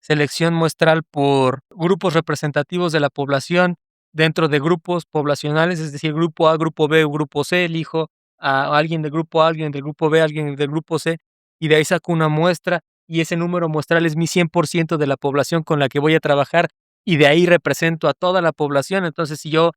selección muestral por grupos representativos de la población dentro de grupos poblacionales, es decir, grupo A, grupo B o grupo C, elijo a alguien del grupo A, alguien del grupo B, alguien del grupo C, y de ahí saco una muestra, y ese número muestral es mi 100% de la población con la que voy a trabajar, y de ahí represento a toda la población. Entonces, si yo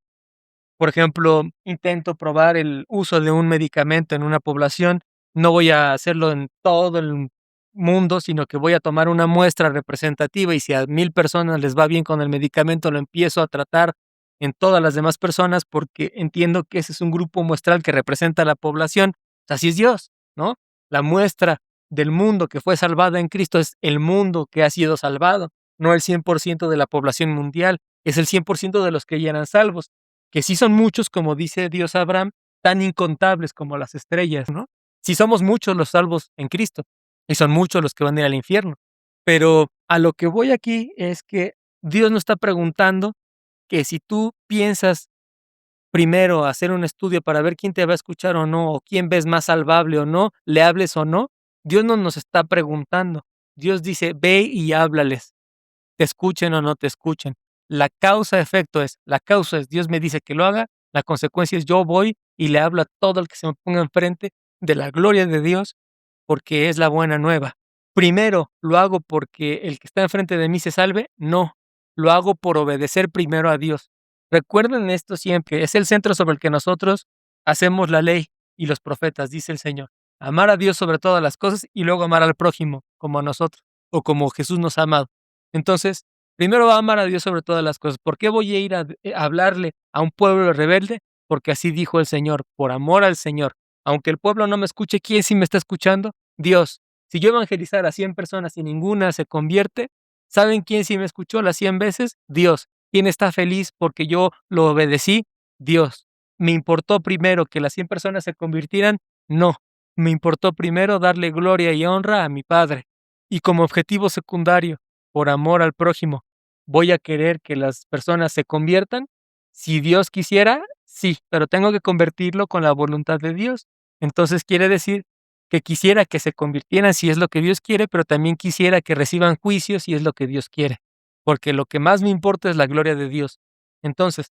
por ejemplo, intento probar el uso de un medicamento en una población, no voy a hacerlo en todo el mundo, sino que voy a tomar una muestra representativa y si a 1000 personas les va bien con el medicamento, lo empiezo a tratar en todas las demás personas porque entiendo que ese es un grupo muestral que representa a la población. Así es Dios, ¿no? La muestra del mundo que fue salvada en Cristo es el mundo que ha sido salvado, no el 100% de la población mundial, es el 100% de los que ya eran salvos que sí son muchos, como dice Dios a Abraham, tan incontables como las estrellas, ¿no? Sí somos muchos los salvos en Cristo, y son muchos los que van a ir al infierno. Pero a lo que voy aquí es que Dios nos está preguntando que si tú piensas primero hacer un estudio para ver quién te va a escuchar o no, o quién ves más salvable o no, le hables o no, Dios no nos está preguntando. Dios dice, ve y háblales te escuchen o no te escuchen. La causa-efecto es, la causa es, Dios me dice que lo haga, la consecuencia es yo voy y le hablo a todo el que se me ponga enfrente de la gloria de Dios, porque es la buena nueva. Primero, ¿lo hago porque el que está enfrente de mí se salve? No, lo hago por obedecer primero a Dios. Recuerden esto siempre, es el centro sobre el que nosotros hacemos la ley y los profetas, dice el Señor. Amar a Dios sobre todas las cosas y luego amar al prójimo como a nosotros o como Jesús nos ha amado. Entonces, primero va a amar a Dios sobre todas las cosas. ¿Por qué voy a ir a hablarle a un pueblo rebelde? Porque así dijo el Señor, por amor al Señor. Aunque el pueblo no me escuche, ¿quién sí me está escuchando? Dios. Si yo evangelizara a 100 personas y ninguna se convierte, ¿saben quién sí me escuchó las 100 veces? Dios. ¿Quién está feliz porque yo lo obedecí? Dios. ¿Me importó primero que las 100 personas se convirtieran? No. Me importó primero darle gloria y honra a mi Padre. Y como objetivo secundario, por amor al prójimo, ¿voy a querer que las personas se conviertan? Si Dios quisiera, sí, pero tengo que convertirlo con la voluntad de Dios. Entonces quiere decir que quisiera que se convirtieran si es lo que Dios quiere, pero también quisiera que reciban juicio si es lo que Dios quiere, porque lo que más me importa es la gloria de Dios. Entonces,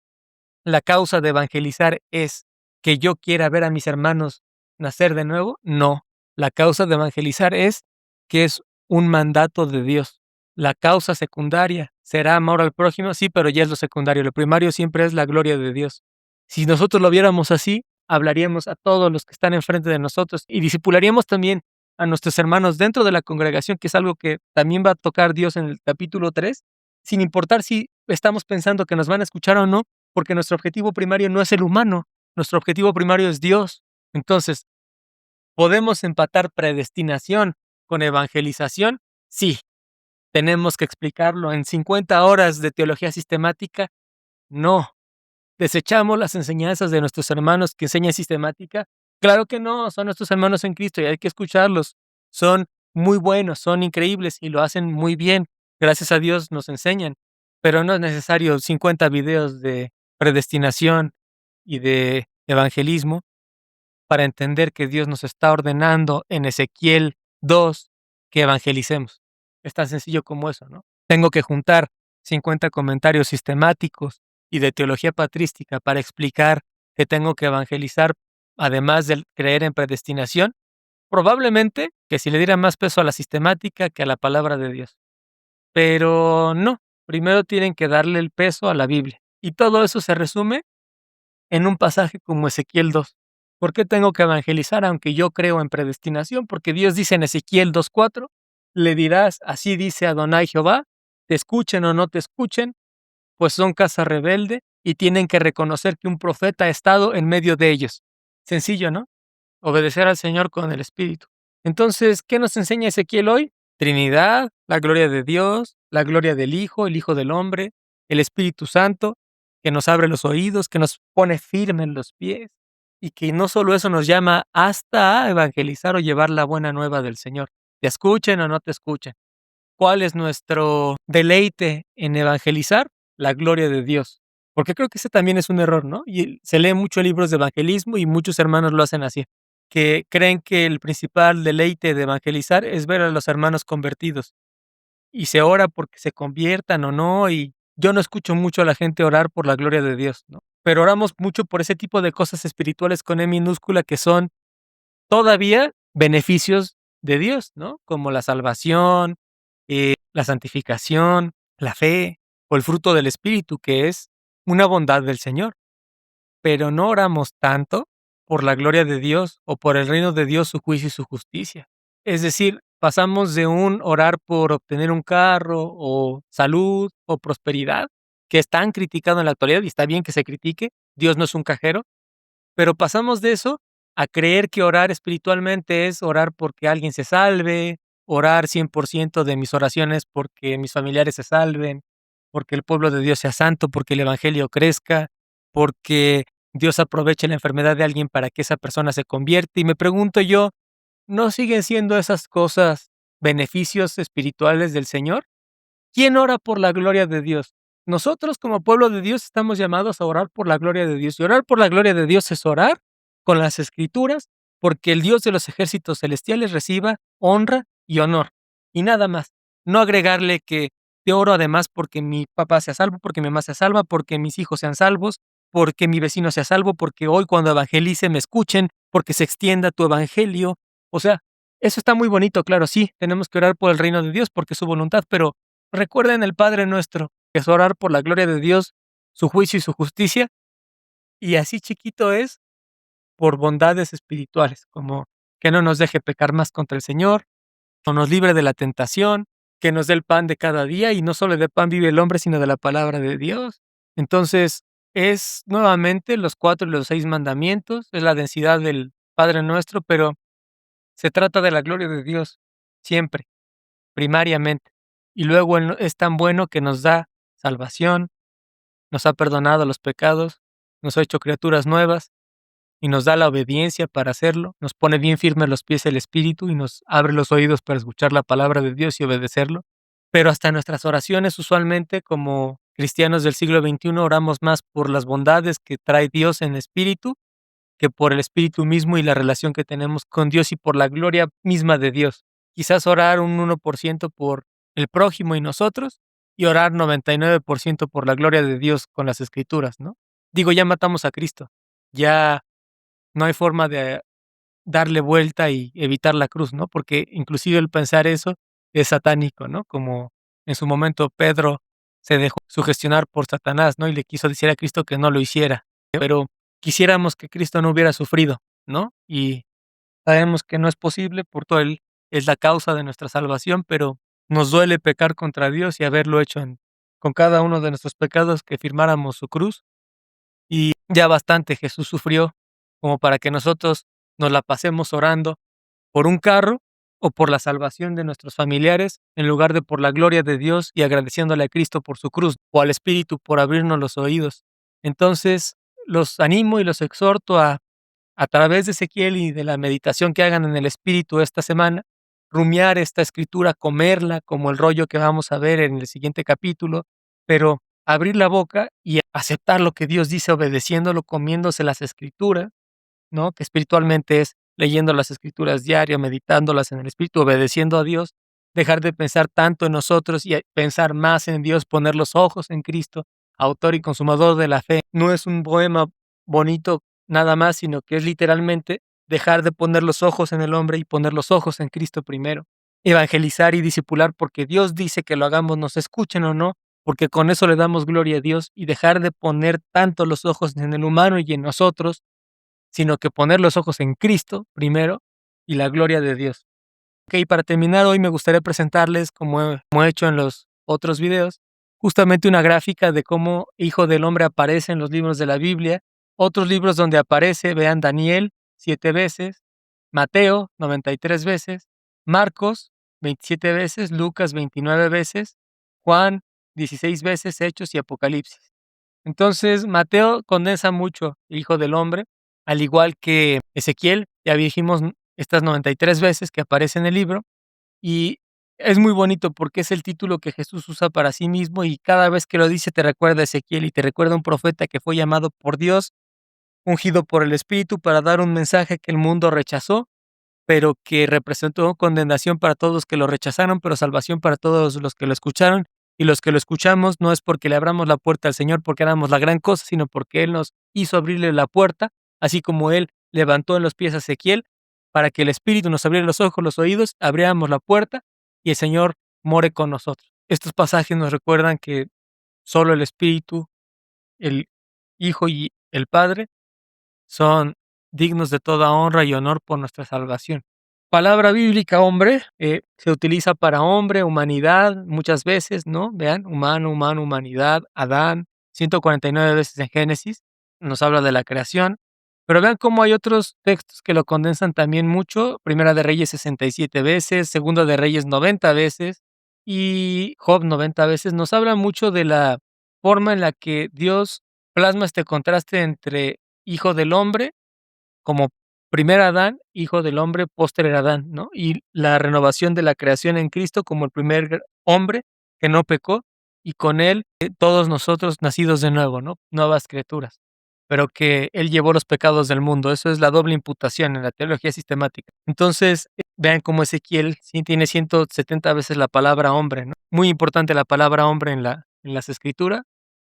¿la causa de evangelizar es que yo quiera ver a mis hermanos nacer de nuevo? No. La causa de evangelizar es que es un mandato de Dios. La causa secundaria será amor al prójimo, sí, pero ya es lo secundario. Lo primario siempre es la gloria de Dios. Si nosotros lo viéramos así, hablaríamos a todos los que están enfrente de nosotros y discipularíamos también a nuestros hermanos dentro de la congregación, que es algo que también va a tocar Dios en el capítulo 3, sin importar si estamos pensando que nos van a escuchar o no, porque nuestro objetivo primario no es el humano, Nuestro objetivo primario es Dios. Entonces, ¿podemos empatar predestinación con evangelización? Sí. ¿Tenemos que explicarlo en 50 horas de teología sistemática? No. ¿Desechamos las enseñanzas de nuestros hermanos que enseñan sistemática? Claro que no, son nuestros hermanos en Cristo y hay que escucharlos. Son muy buenos, son increíbles y lo hacen muy bien. Gracias a Dios nos enseñan, pero no es necesario 50 videos de predestinación y de evangelismo para entender que Dios nos está ordenando en Ezequiel 2 que evangelicemos. Es tan sencillo como eso, ¿no? Tengo que juntar 50 comentarios sistemáticos y de teología patrística para explicar que tengo que evangelizar, además de creer en predestinación. Probablemente que si le diera más peso a la sistemática que a la palabra de Dios. Pero no, primero tienen que darle el peso a la Biblia. Y todo eso se resume en un pasaje como Ezequiel 2. ¿Por qué tengo que evangelizar aunque yo creo en predestinación? Porque Dios dice en Ezequiel 2:4, le dirás, así dice Adonai Jehová, te escuchen o no te escuchen, pues son casa rebelde y tienen que reconocer que un profeta ha estado en medio de ellos. Sencillo, ¿no? Obedecer al Señor con el Espíritu. Entonces, ¿qué nos enseña Ezequiel hoy? Trinidad, la gloria de Dios, la gloria del Hijo, el Hijo del Hombre, el Espíritu Santo, que nos abre los oídos, que nos pone firmes los pies, y que no solo eso nos llama hasta a evangelizar o llevar la buena nueva del Señor. Te escuchen o no te escuchen. ¿Cuál es nuestro deleite en evangelizar? La gloria de Dios. Porque creo que ese también es un error, ¿no? Y se leen muchos libros de evangelismo y muchos hermanos lo hacen así, que creen que el principal deleite de evangelizar es ver a los hermanos convertidos y se ora porque se conviertan o no, y yo no escucho mucho a la gente orar por la gloria de Dios, ¿no? Pero oramos mucho por ese tipo de cosas espirituales con E minúscula que son todavía beneficios de Dios, ¿no? Como la salvación, la santificación, la fe o el fruto del Espíritu, que es una bondad del Señor. Pero no oramos tanto por la gloria de Dios o por el reino de Dios, su juicio y su justicia. Es decir, pasamos de un orar por obtener un carro o salud o prosperidad, que es tan criticado en la actualidad y está bien que se critique, Dios no es un cajero, pero pasamos de eso a creer que orar espiritualmente es orar porque alguien se salve, orar 100% de mis oraciones porque mis familiares se salven, porque el pueblo de Dios sea santo, porque el evangelio crezca, porque Dios aproveche la enfermedad de alguien para que esa persona se convierta. Y me pregunto yo, ¿no siguen siendo esas cosas beneficios espirituales del Señor? ¿Quién ora por la gloria de Dios? Nosotros como pueblo de Dios estamos llamados a orar por la gloria de Dios. Y orar por la gloria de Dios es orar con las Escrituras, porque el Dios de los ejércitos celestiales reciba honra y honor. Y nada más. No agregarle que te oro además porque mi papá sea salvo, porque mi mamá sea salva, porque mis hijos sean salvos, porque mi vecino sea salvo, porque hoy cuando evangelice me escuchen, porque se extienda tu evangelio. O sea, eso está muy bonito, claro, sí, tenemos que orar por el reino de Dios porque es su voluntad, pero recuerden el Padre nuestro, que es orar por la gloria de Dios, su juicio y su justicia, y así chiquito es por bondades espirituales, como que no nos deje pecar más contra el Señor, o nos libre de la tentación, que nos dé el pan de cada día, y no solo de pan vive el hombre, sino de la palabra de Dios. Entonces, es nuevamente los 4 y los 6 mandamientos, es la densidad del Padre nuestro, pero se trata de la gloria de Dios, siempre, primariamente. Y luego Él es tan bueno que nos da salvación, nos ha perdonado los pecados, nos ha hecho criaturas nuevas y nos da la obediencia para hacerlo, nos pone bien firmes los pies el Espíritu y nos abre los oídos para escuchar la palabra de Dios y obedecerlo. Pero hasta nuestras oraciones, usualmente, como cristianos del siglo XXI, oramos más por las bondades que trae Dios en espíritu que por el Espíritu mismo y la relación que tenemos con Dios y por la gloria misma de Dios. Quizás orar un 1% por el prójimo y nosotros, y orar 99% por la gloria de Dios con las Escrituras, ¿no? Digo, ya matamos a Cristo, ya no hay forma de darle vuelta y evitar la cruz, ¿no? Porque inclusive el pensar eso es satánico, ¿no? Como en su momento Pedro se dejó sugestionar por Satanás, ¿no? Y le quiso decir a Cristo que no lo hiciera. Pero quisiéramos que Cristo no hubiera sufrido, ¿no? Y sabemos que no es posible, por todo Él es la causa de nuestra salvación, pero nos duele pecar contra Dios y haberlo hecho con cada uno de nuestros pecados que firmáramos su cruz. Y ya bastante Jesús sufrió como para que nosotros nos la pasemos orando por un carro o por la salvación de nuestros familiares, en lugar de por la gloria de Dios y agradeciéndole a Cristo por su cruz o al Espíritu por abrirnos los oídos. Entonces, los animo y los exhorto a través de Ezequiel y de la meditación que hagan en el Espíritu esta semana, rumiar esta escritura, comerla como el rollo que vamos a ver en el siguiente capítulo, pero abrir la boca y aceptar lo que Dios dice obedeciéndolo, comiéndose las escrituras, ¿no? Que espiritualmente es leyendo las escrituras diario, meditándolas en el espíritu, obedeciendo a Dios, dejar de pensar tanto en nosotros y pensar más en Dios, poner los ojos en Cristo, autor y consumador de la fe. No es un poema bonito nada más, sino que es literalmente dejar de poner los ojos en el hombre y poner los ojos en Cristo primero. Evangelizar y discipular porque Dios dice que lo hagamos, nos escuchen o no, porque con eso le damos gloria a Dios, y dejar de poner tanto los ojos en el humano y en nosotros, sino que poner los ojos en Cristo primero y la gloria de Dios. Ok, para terminar hoy me gustaría presentarles, como he hecho en los otros videos, justamente una gráfica de cómo Hijo del Hombre aparece en los libros de la Biblia, otros libros donde aparece, vean Daniel 7 veces, Mateo 93 veces, Marcos 27 veces, Lucas 29 veces, Juan 16 veces, Hechos y Apocalipsis. Entonces, Mateo condensa mucho el Hijo del Hombre, al igual que Ezequiel, ya dijimos estas 93 veces que aparece en el libro, y es muy bonito porque es el título que Jesús usa para sí mismo, y cada vez que lo dice te recuerda a Ezequiel y te recuerda a un profeta que fue llamado por Dios, ungido por el Espíritu para dar un mensaje que el mundo rechazó, pero que representó condenación para todos los que lo rechazaron, pero salvación para todos los que lo escucharon. Y los que lo escuchamos no es porque le abramos la puerta al Señor porque éramos la gran cosa, sino porque Él nos hizo abrirle la puerta, así como Él levantó en los pies a Ezequiel para que el Espíritu nos abriera los ojos, los oídos, abriéramos la puerta y el Señor more con nosotros. Estos pasajes nos recuerdan que solo el Espíritu, el Hijo y el Padre son dignos de toda honra y honor por nuestra salvación. Palabra bíblica hombre, se utiliza para hombre, humanidad, muchas veces, ¿no? Vean, humano, humano, humanidad, Adán, 149 veces en Génesis, nos habla de la creación, pero vean cómo hay otros textos que lo condensan también mucho, Primera de Reyes 67 veces, Segunda de Reyes 90 veces y Job 90 veces, nos habla mucho de la forma en la que Dios plasma este contraste entre hijo del hombre como primer Adán, hijo del hombre, posterior Adán, ¿no? Y la renovación de la creación en Cristo como el primer hombre que no pecó, y con él todos nosotros nacidos de nuevo, ¿no? Nuevas criaturas, pero que él llevó los pecados del mundo. Eso es la doble imputación en la teología sistemática. Entonces, vean cómo Ezequiel sí tiene 170 veces la palabra hombre, ¿no? Muy importante la palabra hombre en las escrituras.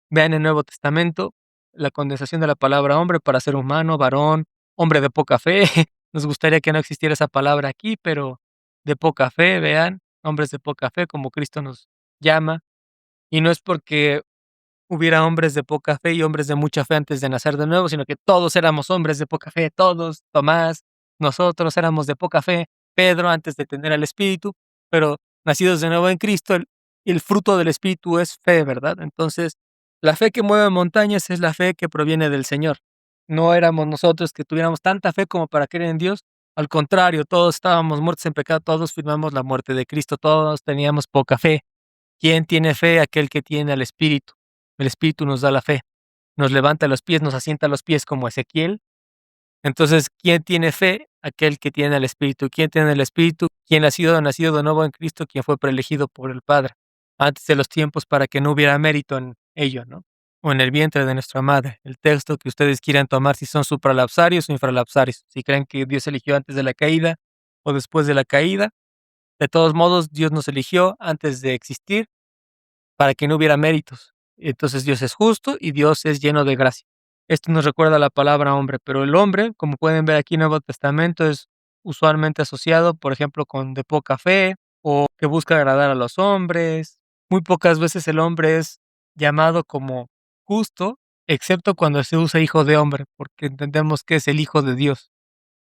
Vean el Nuevo Testamento, la condensación de la palabra hombre para ser humano, varón, hombre de poca fe. Nos gustaría que no existiera esa palabra aquí, pero de poca fe, vean, hombres de poca fe, como Cristo nos llama. Y no es porque hubiera hombres de poca fe y hombres de mucha fe antes de nacer de nuevo, sino que todos éramos hombres de poca fe, todos, Tomás, nosotros éramos de poca fe, Pedro antes de tener al Espíritu, pero nacidos de nuevo en Cristo, el fruto del Espíritu es fe, ¿verdad? Entonces, la fe que mueve montañas es la fe que proviene del Señor. No éramos nosotros que tuviéramos tanta fe como para creer en Dios, al contrario, todos estábamos muertos en pecado, todos firmamos la muerte de Cristo, todos teníamos poca fe. ¿Quién tiene fe? Aquel que tiene al Espíritu. El Espíritu nos da la fe, nos levanta los pies, nos asienta los pies como Ezequiel. Entonces, ¿quién tiene fe? Aquel que tiene al Espíritu. ¿Quién tiene el Espíritu? Quien ha sido nacido de nuevo en Cristo, quien fue preelegido por el Padre antes de los tiempos para que no hubiera mérito en ello, ¿no? O en el vientre de nuestra madre. El texto que ustedes quieran tomar, si son supralapsarios o infralapsarios, si creen que Dios eligió antes de la caída o después de la caída. De todos modos, Dios nos eligió antes de existir para que no hubiera méritos. Entonces Dios es justo y Dios es lleno de gracia. Esto nos recuerda la palabra hombre, pero el hombre, como pueden ver aquí en el Nuevo Testamento, es usualmente asociado, por ejemplo, con de poca fe o que busca agradar a los hombres. Muy pocas veces el hombre es llamado como justo, excepto cuando se usa hijo de hombre, porque entendemos que es el hijo de Dios,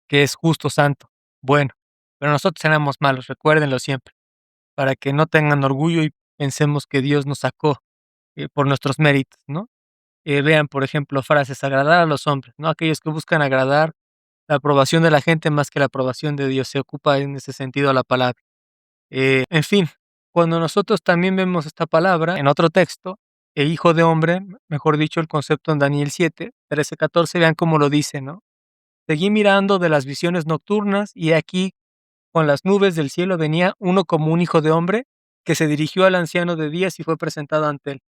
que es justo, santo, bueno. Pero nosotros éramos malos, recuérdenlo siempre, para que no tengan orgullo y pensemos que Dios nos sacó por nuestros méritos, ¿no? vean, por ejemplo, frases, agradar a los hombres, ¿no? Aquellos que buscan agradar la aprobación de la gente más que la aprobación de Dios, se ocupa en ese sentido la palabra. En fin, cuando nosotros también vemos esta palabra en otro texto, el hijo de hombre, mejor dicho, el concepto en Daniel 7, 13, 14, vean cómo lo dice, ¿no? Seguí mirando de las visiones nocturnas y aquí con las nubes del cielo venía uno como un hijo de hombre que se dirigió al anciano de días y fue presentado ante él.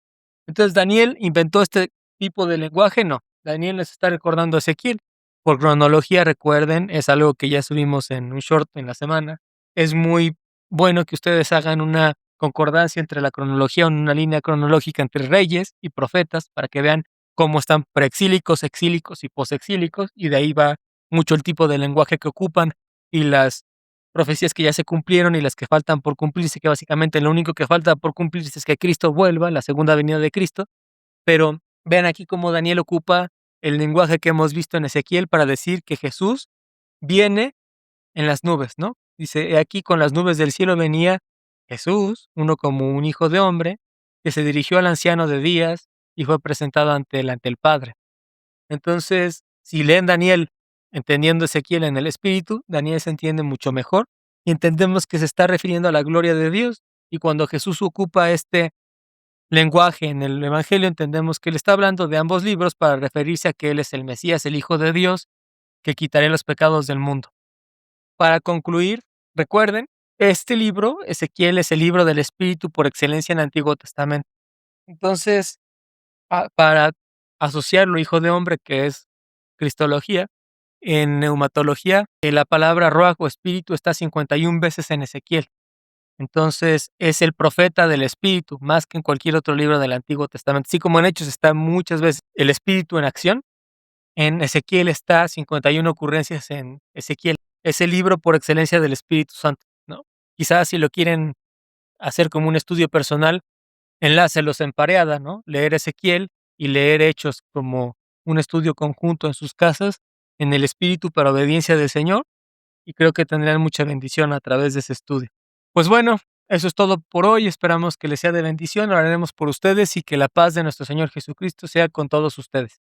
Entonces, ¿Daniel inventó este tipo de lenguaje? No. Daniel les está recordando a Ezequiel. Por cronología, recuerden, es algo que ya subimos en un short en la semana. Es muy bueno que ustedes hagan una concordancia entre la cronología, una línea cronológica entre reyes y profetas, para que vean cómo están preexílicos, exílicos y posexílicos, y de ahí va mucho el tipo de lenguaje que ocupan y las profecías que ya se cumplieron y las que faltan por cumplirse, que básicamente lo único que falta por cumplirse es que Cristo vuelva, la segunda venida de Cristo. Pero vean aquí cómo Daniel ocupa el lenguaje que hemos visto en Ezequiel para decir que Jesús viene en las nubes, ¿no? Dice: "He aquí con las nubes del cielo venía Jesús, uno como un hijo de hombre, que se dirigió al anciano de días y fue presentado ante el Padre". Entonces, si leen Daniel entendiendo Ezequiel en el espíritu, Daniel se entiende mucho mejor y entendemos que se está refiriendo a la gloria de Dios. Y cuando Jesús ocupa este lenguaje en el Evangelio, entendemos que él está hablando de ambos libros para referirse a que él es el Mesías, el Hijo de Dios, que quitará los pecados del mundo. Para concluir, recuerden, este libro, Ezequiel, es el libro del Espíritu por excelencia en el Antiguo Testamento. Entonces, para asociarlo, hijo de hombre, que es cristología, en neumatología, la palabra ruach o espíritu está 51 veces en Ezequiel. Entonces, es el profeta del espíritu, más que en cualquier otro libro del Antiguo Testamento. Así como en Hechos está muchas veces el espíritu en acción, en Ezequiel está 51 ocurrencias en Ezequiel. Es el libro por excelencia del Espíritu Santo, ¿no? Quizás si lo quieren hacer como un estudio personal, enlácelos en pareada, ¿no? Leer Ezequiel y leer Hechos como un estudio conjunto en sus casas, en el espíritu para obediencia del Señor, y creo que tendrán mucha bendición a través de ese estudio. Pues bueno, eso es todo por hoy. Esperamos que les sea de bendición. Oraremos por ustedes y que la paz de nuestro Señor Jesucristo sea con todos ustedes.